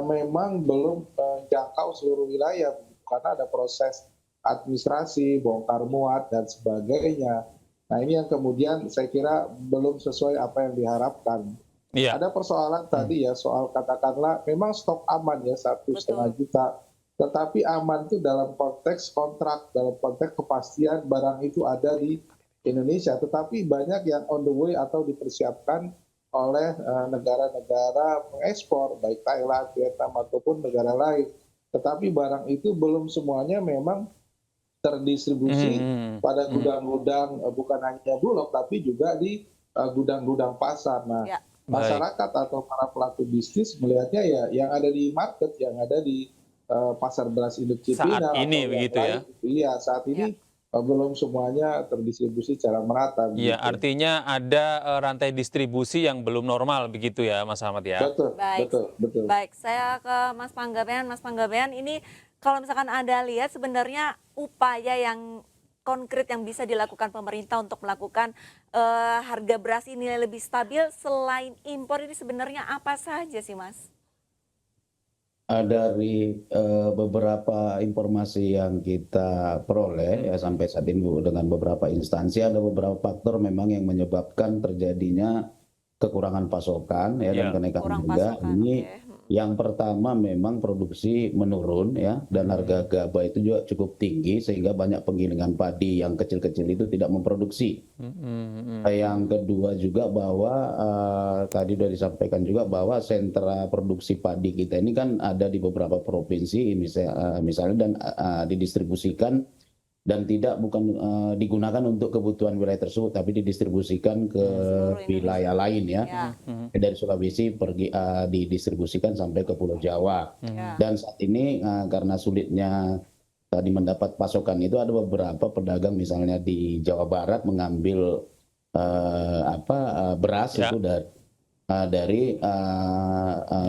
memang belum menjangkau seluruh wilayah karena ada proses administrasi, bongkar muat dan sebagainya. Nah ini yang kemudian saya kira belum sesuai apa yang diharapkan. Ada persoalan tadi ya soal katakanlah memang stok aman ya 1,5 juta, tetapi aman itu dalam konteks kontrak, dalam konteks kepastian barang itu ada di Indonesia, tetapi banyak yang on the way atau dipersiapkan oleh negara-negara pengekspor, baik Thailand, Vietnam, ataupun negara lain. Tetapi barang itu belum semuanya memang terdistribusi pada gudang-gudang, bukan hanya Bulog, tapi juga di gudang-gudang pasar. Nah, masyarakat atau para pelaku bisnis melihatnya ya yang ada di market, yang ada di pasar beras induk Cipinang. Saat ini begitu ya? Iya, saat ini belum semuanya terdistribusi secara merata. Iya, artinya ada rantai distribusi yang belum normal begitu ya, Mas Ahmad ya? Betul, betul. Baik, saya ke Mas Panggabean. Mas Panggabean, ini kalau misalkan Anda lihat sebenarnya upaya yang konkret yang bisa dilakukan pemerintah untuk melakukan harga beras ini lebih stabil selain impor ini sebenarnya apa saja sih, Mas? Dari beberapa informasi yang kita peroleh ya sampai saat ini Bu, dengan beberapa instansi ada beberapa faktor memang yang menyebabkan terjadinya kekurangan pasokan ya dan kenaikan harga. Ini yang pertama memang produksi menurun ya dan harga gabah itu juga cukup tinggi sehingga banyak penggilingan padi yang kecil-kecil itu tidak memproduksi. Yang kedua juga bahwa tadi sudah disampaikan juga bahwa sentra produksi padi kita ini kan ada di beberapa provinsi misalnya dan didistribusikan dan bukan digunakan untuk kebutuhan wilayah tersebut tapi didistribusikan ke wilayah lain ya. Dari Sulawesi pergi didistribusikan sampai ke Pulau Jawa. Dan saat ini karena sulitnya tadi mendapat pasokan itu ada beberapa pedagang misalnya di Jawa Barat mengambil beras itu dari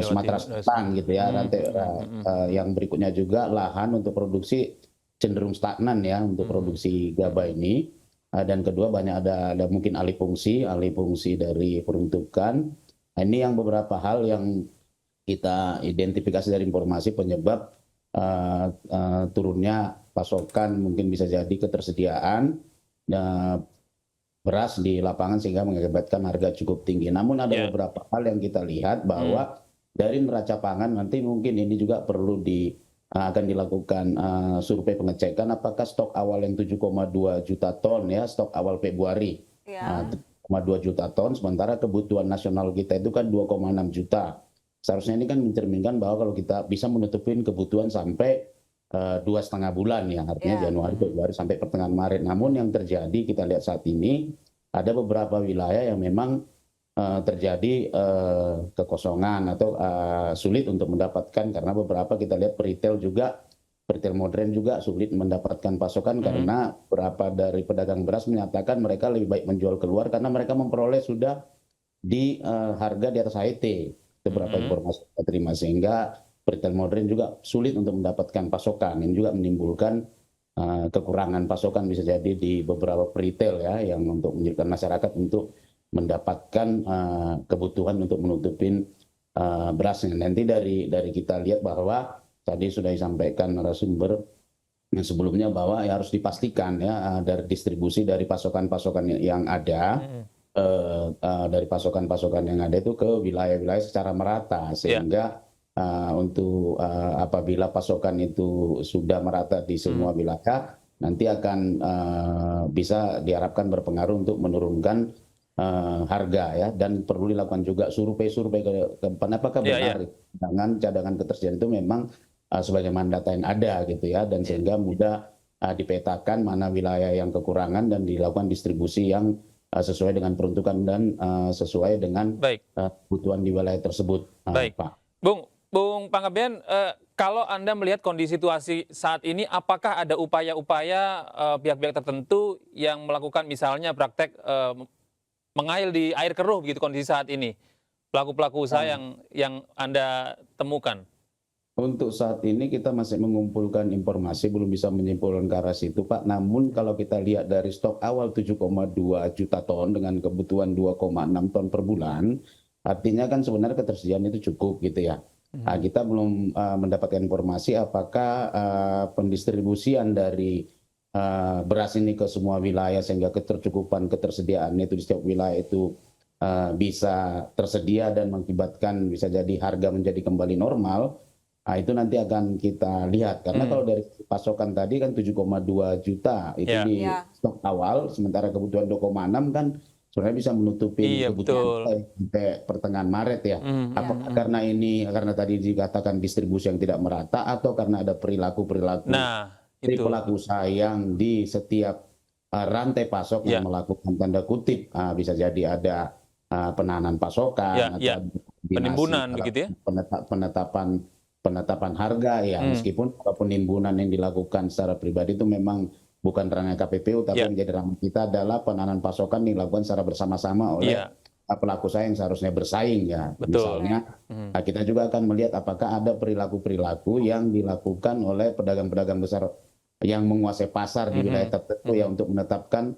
Sumatera Selatan gitu ya. Yang berikutnya juga lahan untuk produksi cenderung stagnan ya untuk produksi gabah ini. Dan kedua banyak ada mungkin alih fungsi dari peruntukan. Ini yang beberapa hal yang kita identifikasi dari informasi penyebab turunnya pasokan, mungkin bisa jadi ketersediaan beras di lapangan sehingga mengakibatkan harga cukup tinggi. Namun ada beberapa hal yang kita lihat bahwa dari neraca pangan nanti mungkin ini juga perlu akan dilakukan survei pengecekan apakah stok awal yang 7,2 juta ton ya stok awal Februari 7,2 juta ton sementara kebutuhan nasional kita itu kan 2,6 juta. Seharusnya ini kan mencerminkan bahwa kalau kita bisa menutupin kebutuhan sampai 2,5 bulan ya artinya Januari, Februari sampai pertengahan Maret. Namun yang terjadi kita lihat saat ini ada beberapa wilayah yang memang terjadi kekosongan atau sulit untuk mendapatkan karena beberapa kita lihat retail modern juga sulit mendapatkan pasokan karena beberapa dari pedagang beras menyatakan mereka lebih baik menjual keluar karena mereka memperoleh sudah di harga di atas HET. Beberapa informasi kita terima sehingga retail modern juga sulit untuk mendapatkan pasokan. Ini juga menimbulkan kekurangan pasokan bisa jadi di beberapa retail ya yang untuk menjadikan masyarakat untuk mendapatkan kebutuhan untuk menutupin berasnya. Nanti dari kita lihat bahwa tadi sudah disampaikan narasumber yang sebelumnya bahwa harus dipastikan ya dari distribusi dari pasokan-pasokan yang ada dari pasokan-pasokan yang ada itu ke wilayah-wilayah secara merata sehingga untuk apabila pasokan itu sudah merata di semua wilayah nanti akan bisa diharapkan berpengaruh untuk menurunkan harga ya dan perlu dilakukan juga survei ke depan apakah benar cadangan ketersediaan itu memang sebagaimana data yang ada gitu ya dan sehingga mudah dipetakan mana wilayah yang kekurangan dan dilakukan distribusi yang sesuai dengan peruntukan dan sesuai dengan kebutuhan di wilayah tersebut. Pak. Bung Panggabean, kalau Anda melihat kondisi situasi saat ini, apakah ada upaya-upaya pihak-pihak tertentu yang melakukan misalnya praktek mengail di air keruh begitu kondisi saat ini? Pelaku-pelaku usaha yang Anda temukan? Untuk saat ini kita masih mengumpulkan informasi, belum bisa menyimpulkan ke arah situ Pak. Namun kalau kita lihat dari stok awal 7,2 juta ton dengan kebutuhan 2,6 ton per bulan, artinya kan sebenarnya ketersediaan itu cukup gitu ya. Kita belum mendapatkan informasi apakah pendistribusian dari beras ini ke semua wilayah sehingga ketersediaan itu di setiap wilayah itu bisa tersedia dan mengakibatkan bisa jadi harga menjadi kembali normal. Itu nanti akan kita lihat karena kalau dari pasokan tadi kan 7,2 juta itu di stok awal sementara kebutuhan 2,6 kan sebenarnya bisa menutupi kebutuhan sampai pertengahan Maret ya. Apakah karena tadi dikatakan distribusi yang tidak merata atau karena ada perilaku dari pelaku usaha yang di setiap rantai pasok yang melakukan tanda kutip bisa jadi ada penahanan pasokan atau penimbunan begitu ya. Penetapan harga ya meskipun penimbunan yang dilakukan secara pribadi itu memang bukan ranah KPPU tapi yang menjadi ranah kita adalah penahanan pasokan dilakukan secara bersama-sama oleh pelaku usaha yang seharusnya bersaing ya. Misalnya kita juga akan melihat apakah ada perilaku-perilaku yang dilakukan oleh pedagang-pedagang besar yang menguasai pasar di wilayah tertentu ya untuk menetapkan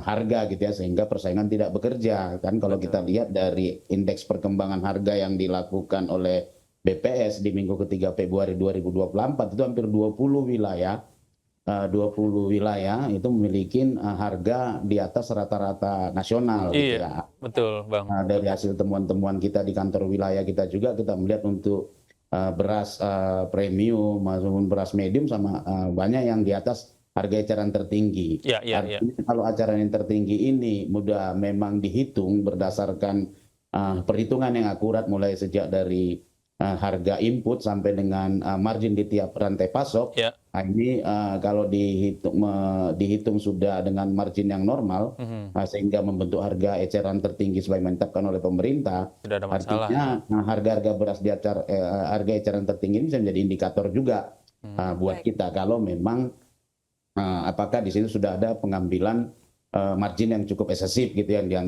harga gitu ya sehingga persaingan tidak bekerja kan. Kalau kita lihat dari indeks perkembangan harga yang dilakukan oleh BPS di minggu ketiga Februari 2024 itu hampir 20 wilayah itu memiliki harga di atas rata-rata nasional. Gitu ya. Betul, Bang. Dari hasil temuan-temuan kita di kantor wilayah kita juga kita melihat untuk beras premium maupun beras medium sama banyak yang di atas harga eceran tertinggi. Artinya kalau eceran yang tertinggi ini mudah memang dihitung berdasarkan perhitungan yang akurat mulai sejak dari harga input sampai dengan margin di tiap rantai pasok. Ini kalau dihitung sudah dengan margin yang normal, sehingga membentuk harga eceran tertinggi sebagaimana ditetapkan oleh pemerintah. Tidak ada masalah. Artinya harga-harga beras di harga eceran tertinggi ini bisa menjadi indikator juga buat kita kalau memang apakah di situ sudah ada pengambilan margin yang cukup eksesif gitu yang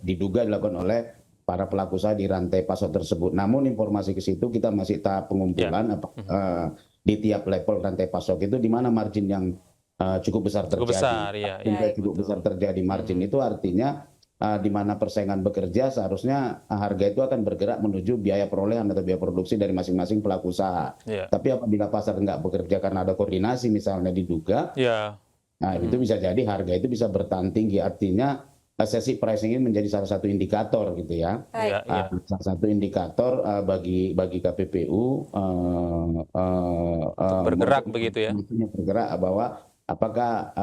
diduga dilakukan oleh para pelaku usaha di rantai pasok tersebut. Namun informasi ke situ kita masih tahap pengumpulan di tiap level rantai pasok itu di mana margin yang cukup besar terjadi. Cukup besar terjadi margin itu artinya di mana persaingan bekerja seharusnya harga itu akan bergerak menuju biaya perolehan atau biaya produksi dari masing-masing pelaku usaha. Tapi apabila pasar nggak bekerja karena ada koordinasi misalnya diduga, nah itu bisa jadi harga itu bisa bertahan tinggi. Artinya sesi pricing ini menjadi salah satu indikator gitu ya. Salah satu indikator bagi KPPU bergerak begitu ya. Bergerak bahwa apakah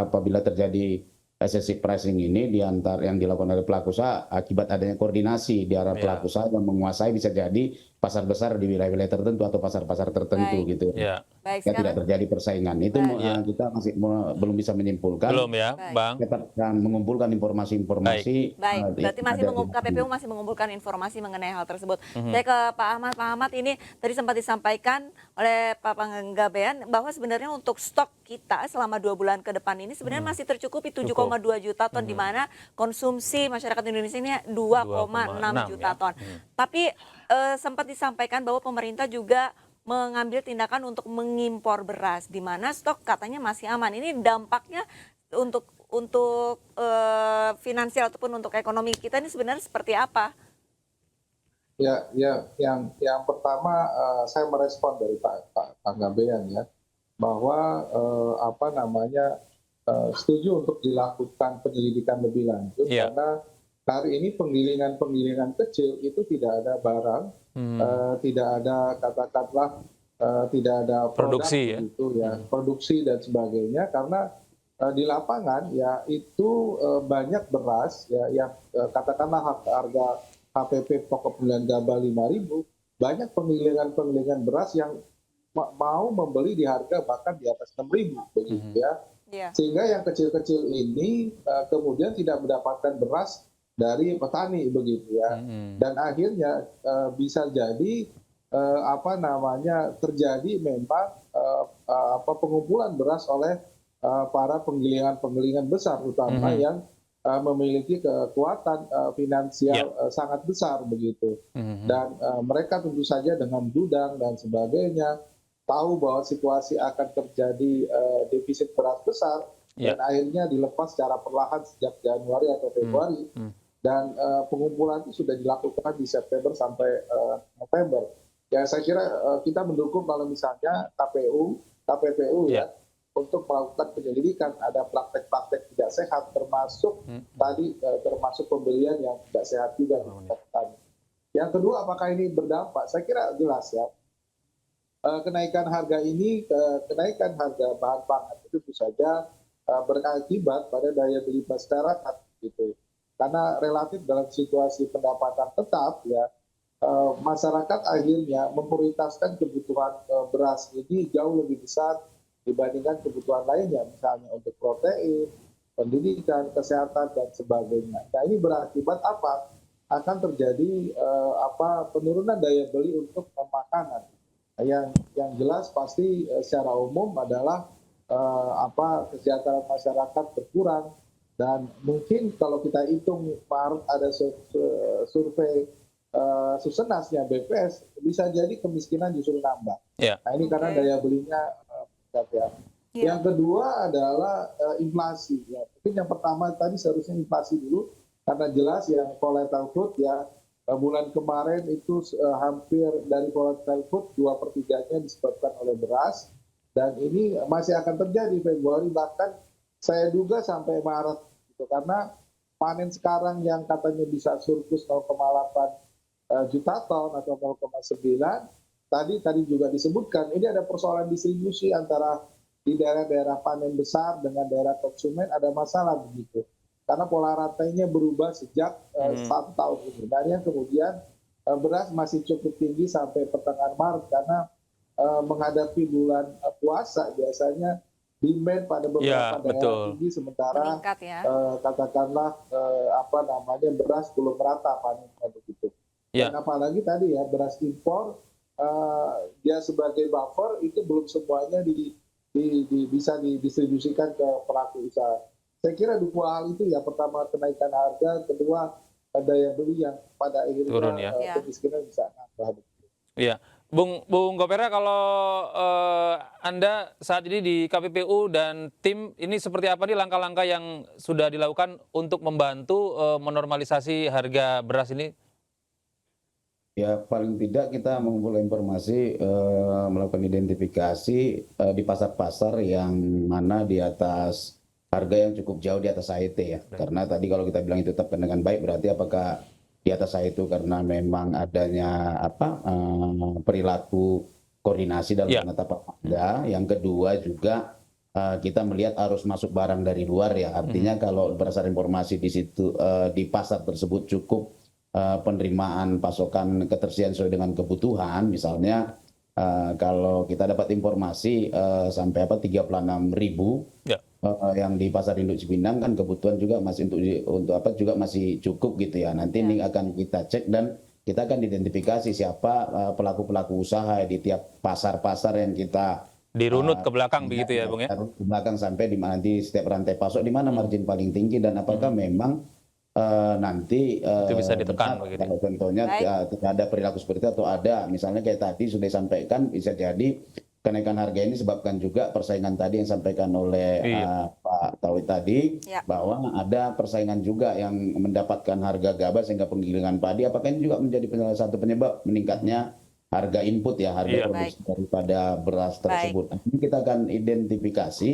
apabila terjadi sesi pricing ini di antara yang dilakukan oleh pelaku usaha akibat adanya koordinasi di arah pelaku usaha yang menguasai bisa jadi pasar besar di wilayah-wilayah tertentu atau pasar-pasar tertentu gitu. Tidak terjadi persaingan. Itu kita masih belum bisa menyimpulkan. Belum ya, Bang. Kita akan mengumpulkan informasi-informasi. Berarti KPPU masih mengumpulkan informasi mengenai hal tersebut. Saya ke Pak Ahmad. Pak Ahmad, ini tadi sempat disampaikan oleh Pak Panggabean bahwa sebenarnya untuk stok kita selama 2 bulan ke depan ini sebenarnya masih tercukupi 7,2 juta ton, di mana konsumsi masyarakat Indonesia ini 2,6 juta ton. Tapi sempat disampaikan bahwa pemerintah juga mengambil tindakan untuk mengimpor beras, di mana stok katanya masih aman. Ini dampaknya untuk finansial ataupun untuk ekonomi kita ini sebenarnya seperti apa? Yang pertama saya merespon dari Pak Panggabean ya, bahwa setuju untuk dilakukan penyelidikan lebih lanjut karena hari ini penggilingan kecil itu tidak ada barang, tidak ada katakanlah tidak ada produksi produksi dan sebagainya, karena di lapangan ya itu banyak beras ya yang katakanlah harga HPP pokok pemilihan gabah 5.000, banyak penggilingan beras yang mau membeli di harga bahkan di atas 6.000 begitu ya. Sehingga yang kecil-kecil ini kemudian tidak mendapatkan beras dari petani begitu ya, dan akhirnya bisa jadi terjadi memang pengumpulan beras oleh para penggilingan besar, terutama yang memiliki kekuatan finansial sangat besar begitu, dan mereka tentu saja dengan gudang dan sebagainya tahu bahwa situasi akan terjadi defisit beras besar dan akhirnya dilepas secara perlahan sejak Januari atau Februari. Dan pengumpulan itu sudah dilakukan di September sampai November. Ya saya kira kita mendukung kalau misalnya KPPU ya untuk melakukan penyelidikan ada praktek-praktek tidak sehat, termasuk termasuk pembelian yang tidak sehat juga di petani. Yang kedua, apakah ini berdampak? Saya kira jelas ya. Kenaikan harga bahan pangan itu tentu saja berakibat pada daya beli masyarakat gitu. Karena relatif dalam situasi pendapatan tetap ya, masyarakat akhirnya memprioritaskan kebutuhan beras ini jauh lebih besar dibandingkan kebutuhan lainnya, misalnya untuk protein, pendidikan, kesehatan dan sebagainya. Nah ini berakibat apa? Akan terjadi penurunan daya beli untuk makanan. Yang jelas pasti secara umum adalah kesejahteraan masyarakat berkurang. Dan mungkin kalau kita hitung Maret ada survei Susenasnya BPS, bisa jadi kemiskinan justru nambah. Nah ini karena daya belinya meningkat ya. Yang kedua adalah inflasi. Ya. Mungkin yang pertama tadi seharusnya inflasi dulu, karena jelas yang volatile food ya bulan kemarin itu hampir dari volatile food 2/3-nya disebabkan oleh beras, dan ini masih akan terjadi Februari, bahkan saya duga sampai Maret gitu, karena panen sekarang yang katanya bisa surplus 0,8 juta ton atau 0,9, tadi juga disebutkan ini ada persoalan distribusi antara di daerah-daerah panen besar dengan daerah konsumen, ada masalah begitu. Karena pola rantainya berubah sejak 1 tahun ini. Dan yang kemudian beras masih cukup tinggi sampai pertengahan Maret karena menghadapi bulan puasa biasanya demand pada beberapa daerah tinggi, sementara katakanlah beras belum merata panennya begitu. Dan apalagi tadi ya beras impor dia sebagai buffer itu belum semuanya bisa didistribusikan ke pelaku usaha. Saya kira dua hal itu ya, pertama kenaikan harga, kedua daya beli yang pada akhirnya turun, ya. Kemiskinan bisa nambah. Iya, Bung Gopera, kalau Anda saat ini di KPPU dan tim ini seperti apa nih langkah-langkah yang sudah dilakukan untuk membantu menormalisasi harga beras ini? Ya paling tidak kita mengumpulkan informasi, melakukan identifikasi di pasar-pasar yang mana di atas harga yang cukup jauh di atas HET ya. Karena tadi kalau kita bilang itu tetapkan dengan baik, berarti apakah di atas HET itu karena memang adanya perilaku koordinasi dalam penetapan harga. Yang kedua juga kita melihat arus masuk barang dari luar ya. Artinya kalau berdasarkan informasi di situ di pasar tersebut cukup penerimaan pasokan ketersediaan sesuai dengan kebutuhan, misalnya kalau kita dapat informasi sampai 36.000 yang di pasar induk Cipinang kan kebutuhan juga masih untuk juga masih cukup gitu ya. Nanti ini akan kita cek dan kita akan identifikasi siapa pelaku-pelaku usaha di tiap pasar-pasar yang kita dirunut ke belakang begitu ya, Bung ya. Ke belakang sampai di mana di setiap rantai pasok di mana margin paling tinggi dan apakah memang nanti itu bisa ditekan begitu. Kalau contohnya tidak ada perilaku seperti itu atau ada misalnya kayak tadi sudah disampaikan bisa jadi kenaikan harga ini disebabkan juga persaingan tadi yang disampaikan oleh Pak Tauhid tadi bahwa ada persaingan juga yang mendapatkan harga gabah sehingga penggilingan padi, apakah ini juga menjadi salah satu penyebab meningkatnya harga input ya, harga produksi daripada beras tersebut. Ini kita akan identifikasi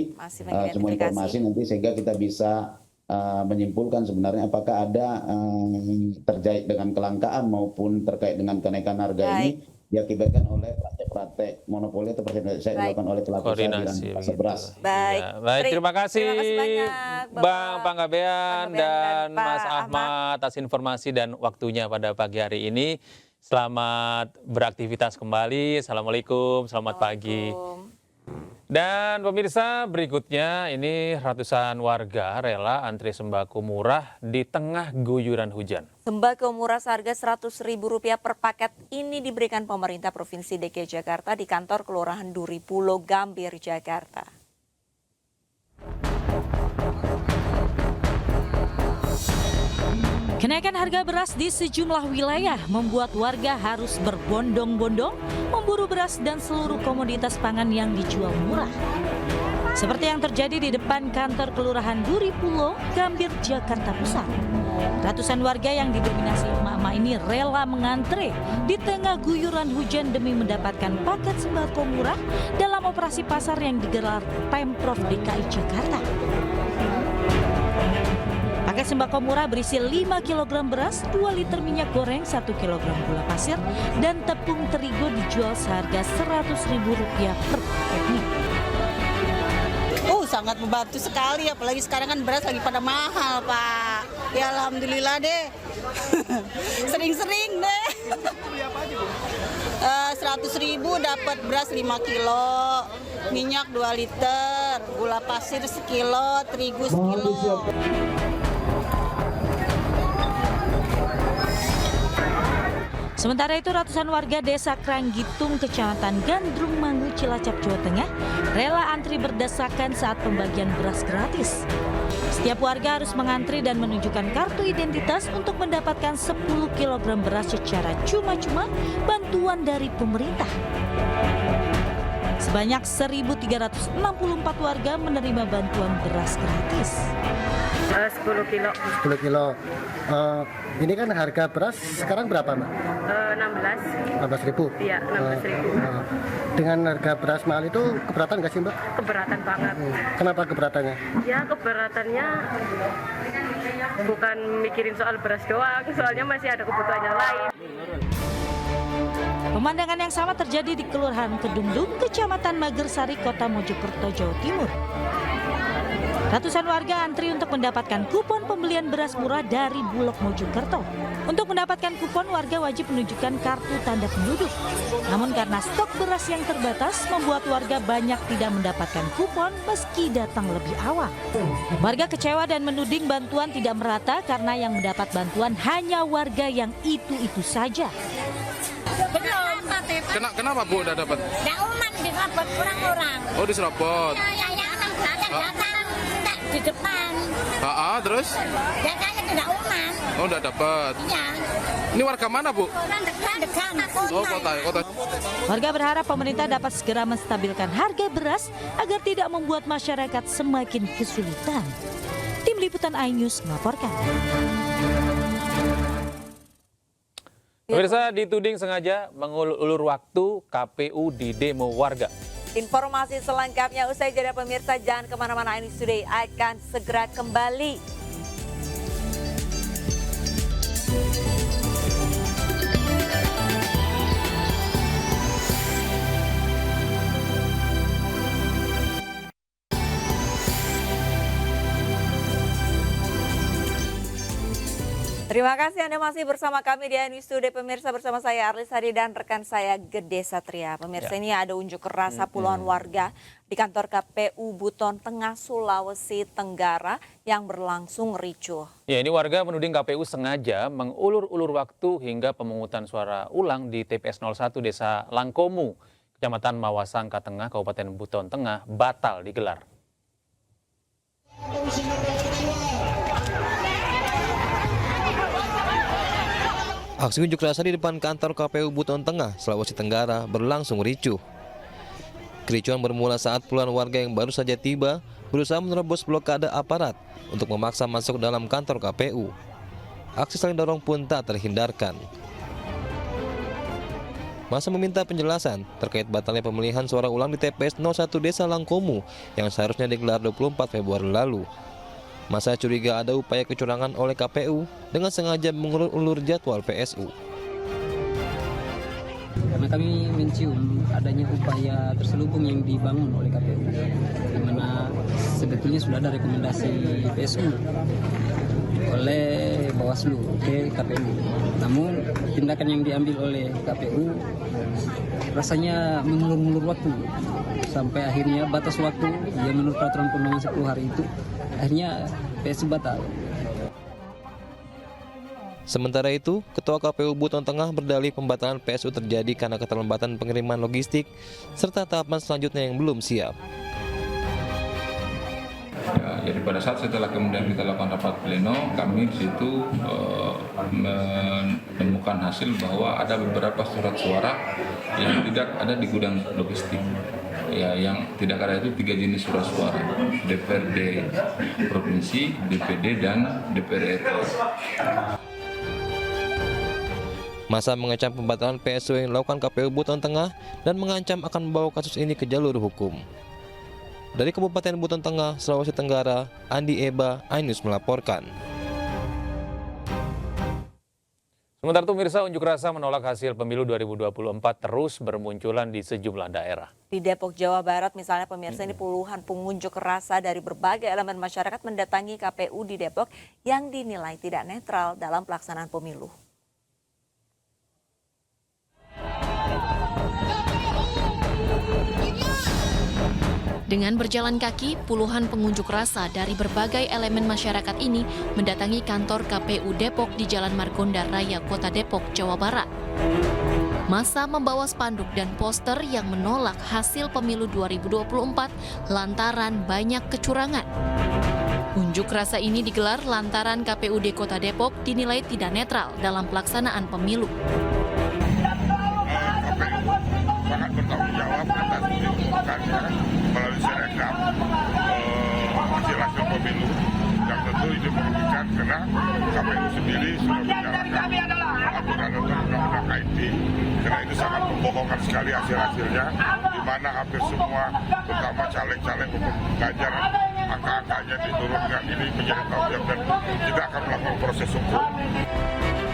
semua informasi nanti sehingga kita bisa menyimpulkan sebenarnya apakah ada terkait dengan kelangkaan maupun terkait dengan kenaikan harga ini diakibatkan oleh praktek monopoli atau praktek dilakukan oleh pelaku usaha di pasar beras. Baik, terima kasih Bang Panggabean dan Mas Ahmad atas informasi dan waktunya pada pagi hari ini. Selamat beraktivitas kembali. Assalamualaikum, selamat pagi. Dan pemirsa, berikutnya ini ratusan warga rela antri sembako murah di tengah guyuran hujan. Sembako murah seharga Rp100.000 per paket ini diberikan pemerintah Provinsi DKI Jakarta di kantor Kelurahan Duri Pulo, Gambir, Jakarta. Kenaikan harga beras di sejumlah wilayah membuat warga harus berbondong-bondong memburu beras dan seluruh komoditas pangan yang dijual murah. Seperti yang terjadi di depan kantor Kelurahan Duri Pulo, Gambir, Jakarta Pusat. Ratusan warga yang didominasi emak-emak ini rela mengantre di tengah guyuran hujan demi mendapatkan paket sembako murah dalam operasi pasar yang digelar Pemprov DKI Jakarta. Paket sembako murah berisi 5 kg beras, 2 liter minyak goreng, 1 kg gula pasir, dan tepung terigu dijual seharga Rp100.000 per paketnya. Sangat membantu sekali, apalagi sekarang kan beras lagi pada mahal, Pak. Ya alhamdulillah deh. Sering-sering deh. 100.000 dapat beras 5 kilo, minyak 2 liter, gula pasir sekilo, terigu sekilo. Sementara itu ratusan warga desa Kranggitung, Kecamatan Gandrung Mangu, Cilacap, Jawa Tengah rela antri berdesakan saat pembagian beras gratis. Setiap warga harus mengantri dan menunjukkan kartu identitas untuk mendapatkan 10 kg beras secara cuma-cuma bantuan dari pemerintah. Sebanyak 1.364 warga menerima bantuan beras gratis. 10 kilo. 10 kilo. Ini kan harga beras sekarang berapa, Mbak? 16. 16.000? Iya, 16.000. Dengan harga beras mahal itu keberatan nggak sih, Mbak? Keberatan banget. Kenapa keberatannya? Ya, keberatannya bukan mikirin soal beras doang, soalnya masih ada kebutuhan yang lain. Pemandangan yang sama terjadi di Kelurahan Kedungdung, Kecamatan Magersari, Kota Mojokerto, Jawa Timur. Ratusan warga antri untuk mendapatkan kupon pembelian beras murah dari Bulog Mojokerto. Untuk mendapatkan kupon, warga wajib menunjukkan kartu tanda penduduk. Namun karena stok beras yang terbatas, membuat warga banyak tidak mendapatkan kupon meski datang lebih awal. Warga kecewa dan menuding bantuan tidak merata karena yang mendapat bantuan hanya warga yang itu-itu saja. Belum. Kenapa Bu udah dapat? Nggak umat diserobot kurang orang. Oh diserobot. Ya datang di depan. Terus? Datangnya tidak umat. Oh udah dapat. Iya. Ini warga mana Bu? Dekat. Oh kota. Warga berharap pemerintah dapat segera menstabilkan harga beras agar tidak membuat masyarakat semakin kesulitan. Tim Liputan iNews melaporkan. Pemirsa, dituding sengaja mengulur waktu KPU di demo warga. Informasi selengkapnya usai jeda pemirsa, jangan kemana-mana, iNews Today akan segera kembali. Terima kasih Anda masih bersama kami di iNews Today, pemirsa, bersama saya Arlis Hadi dan rekan saya Gede Satria. Pemirsa, ini ada unjuk rasa puluhan warga di kantor KPU Buton Tengah, Sulawesi Tenggara yang berlangsung ricuh. Ya, ini warga menuding KPU sengaja mengulur-ulur waktu hingga pemungutan suara ulang di TPS 01 Desa Langkomu, Kecamatan Mawasangka Tengah, Kabupaten Buton Tengah batal digelar. Aksi unjuk rasa di depan kantor KPU Buton Tengah, Sulawesi Tenggara berlangsung ricuh. Kericuhan bermula saat puluhan warga yang baru saja tiba berusaha menerobos blokade aparat untuk memaksa masuk dalam kantor KPU. Aksi saling dorong pun tak terhindarkan. Masa meminta penjelasan terkait batalnya pemilihan suara ulang di TPS 01 Desa Langkomu yang seharusnya digelar 24 Februari lalu. Masa curiga ada upaya kecurangan oleh KPU dengan sengaja mengulur-ulur jadwal PSU. Karena kami mencium adanya upaya terselubung yang dibangun oleh KPU, di mana sebetulnya sudah ada rekomendasi PSU oleh Bawaslu ke KPU. Namun tindakan yang diambil oleh KPU rasanya mengulur-ulur waktu sampai akhirnya batas waktu yang menurut peraturan perundangan 10 hari itu akhirnya PSU batal. Sementara itu, Ketua KPU Buton Tengah berdalih pembatalan PSU terjadi karena keterlambatan pengiriman logistik serta tahapan selanjutnya yang belum siap. Ya, jadi pada saat setelah kemudian kita lakukan rapat pleno, kami di situ menemukan hasil bahwa ada beberapa surat suara yang tidak ada di gudang logistik. Ya, yang tidak ada itu 3 jenis surat suara, DPRD provinsi, DPD dan DPR RI. Masa mengecam pembatalan PSU yang dilakukan KPU Buton Tengah dan mengancam akan membawa kasus ini ke jalur hukum. Dari Kabupaten Buton Tengah, Sulawesi Tenggara, Andi Eba, iNews melaporkan. Sementara itu pemirsa, unjuk rasa menolak hasil pemilu 2024 terus bermunculan di sejumlah daerah. Di Depok, Jawa Barat misalnya pemirsa, ini puluhan pengunjuk rasa dari berbagai elemen masyarakat mendatangi KPU di Depok yang dinilai tidak netral dalam pelaksanaan pemilu. Dengan berjalan kaki, puluhan pengunjuk rasa dari berbagai elemen masyarakat ini mendatangi kantor KPU Depok di Jalan Margonda Raya, Kota Depok, Jawa Barat. Massa membawa spanduk dan poster yang menolak hasil pemilu 2024 lantaran banyak kecurangan. Unjuk rasa ini digelar lantaran KPUD Kota Depok dinilai tidak netral dalam pelaksanaan pemilu. KPU sangat bertanggung jawab atas diumumkannya melalui Sirekap hasil pemilu, yang tentu ini merugikan karena KPU sendiri sudah menjalankan aturan undang-undang IT, karena itu sangat membohongkan sekali hasilnya, di mana hampir semua, terutama caleg-caleg maupun Ganjar, angka-angkanya diturunkan. Ini menjadi tanggung jawab dan kita akan melakukan proses hukum.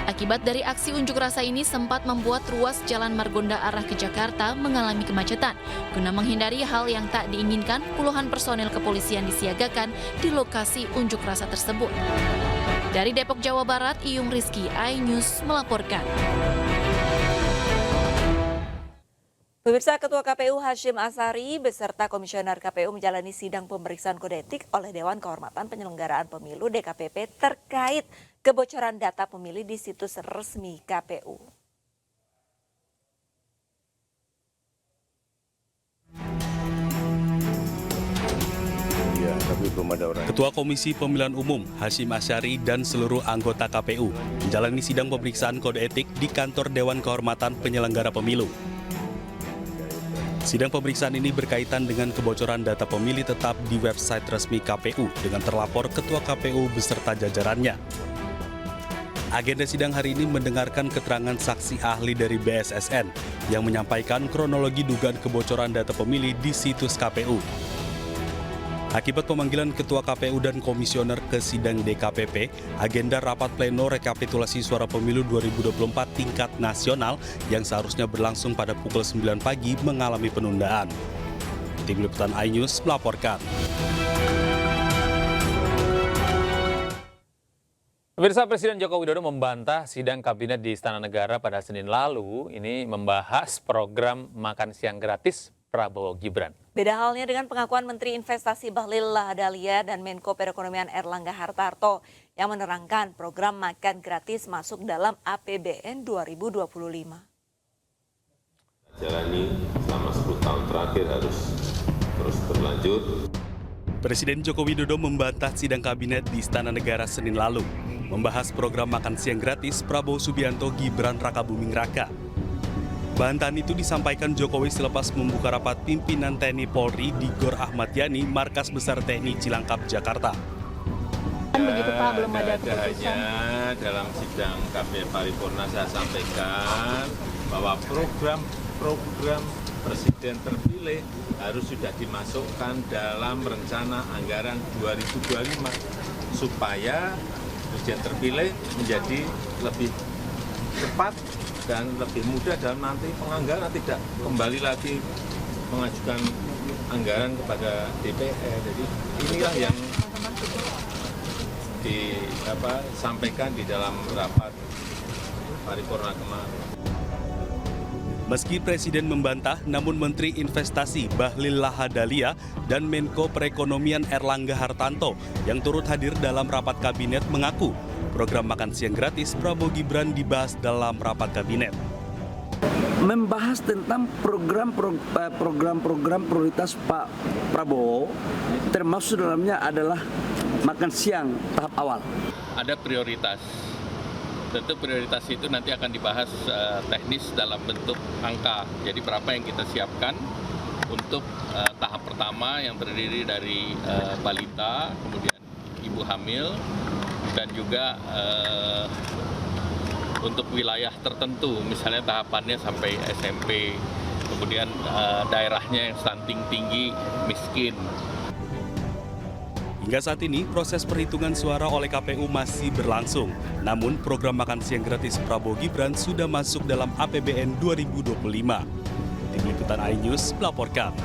Akibat dari aksi unjuk rasa ini sempat membuat ruas Jalan Margonda arah ke Jakarta mengalami kemacetan. Guna menghindari hal yang tak diinginkan, puluhan personel kepolisian disiagakan di lokasi unjuk rasa tersebut. Dari Depok, Jawa Barat, Iyung Rizky, iNews melaporkan. Pemirsa, Ketua KPU Hashim Asyari beserta Komisioner KPU menjalani sidang pemeriksaan kode etik oleh Dewan Kehormatan Penyelenggaraan Pemilu DKPP terkait kebocoran data pemilih di situs resmi KPU. Ketua Komisi Pemilihan Umum Hashim Asyari dan seluruh anggota KPU menjalani sidang pemeriksaan kode etik di kantor Dewan Kehormatan Penyelenggara Pemilu. Sidang pemeriksaan ini berkaitan dengan kebocoran data pemilih tetap di website resmi KPU dengan terlapor Ketua KPU beserta jajarannya. Agenda sidang hari ini mendengarkan keterangan saksi ahli dari BSSN yang menyampaikan kronologi dugaan kebocoran data pemilih di situs KPU. Akibat pemanggilan Ketua KPU dan Komisioner ke sidang DKPP, agenda rapat pleno rekapitulasi suara pemilu 2024 tingkat nasional yang seharusnya berlangsung pada pukul 9 pagi mengalami penundaan. Tim Liputan iNews melaporkan. Pemirsa, Presiden Joko Widodo membantah sidang kabinet di Istana Negara pada Senin lalu ini membahas program makan siang gratis Prabowo Gibran. Beda halnya dengan pengakuan Menteri Investasi Bahlil Lahadalia dan Menko Perekonomian Erlangga Hartarto yang menerangkan program makan gratis masuk dalam APBN 2025. Jalani selama 10 tahun terakhir harus terus berlanjut. Presiden Joko Widodo membantah sidang kabinet di Istana Negara Senin lalu membahas program makan siang gratis Prabowo Subianto Gibran Rakabuming Raka. Bantahan itu disampaikan Jokowi selepas membuka rapat pimpinan TNI Polri di Gor Ahmad Yani, Markas Besar TNI Cilangkap, Jakarta. Begitu Pak, belum ada keputusan. Dalam sidang KP Paripurna saya sampaikan bahwa program Presiden terpilih harus sudah dimasukkan dalam rencana anggaran 2025 supaya Presiden terpilih menjadi lebih cepat dan lebih mudah dalam nanti penganggaran, tidak kembali lagi mengajukan anggaran kepada DPR. Jadi inilah yang disampaikan di dalam rapat paripurna kemarin. Meski Presiden membantah, namun Menteri Investasi Bahlil Lahadalia dan Menko Perekonomian Erlangga Hartarto yang turut hadir dalam rapat kabinet mengaku program makan siang gratis Prabowo Gibran dibahas dalam rapat kabinet. Membahas tentang program-program prioritas Pak Prabowo, termasuk dalamnya adalah makan siang tahap awal. Ada prioritas. Tentu prioritas itu nanti akan dibahas teknis dalam bentuk angka. Jadi berapa yang kita siapkan untuk tahap pertama yang terdiri dari balita, kemudian ibu hamil, dan juga untuk wilayah tertentu, misalnya tahapannya sampai SMP, kemudian daerahnya yang stunting tinggi, miskin. Hingga saat ini, proses perhitungan suara oleh KPU masih berlangsung. Namun, program makan siang gratis Prabowo Gibran sudah masuk dalam APBN 2025. Tim Liputan iNews melaporkan.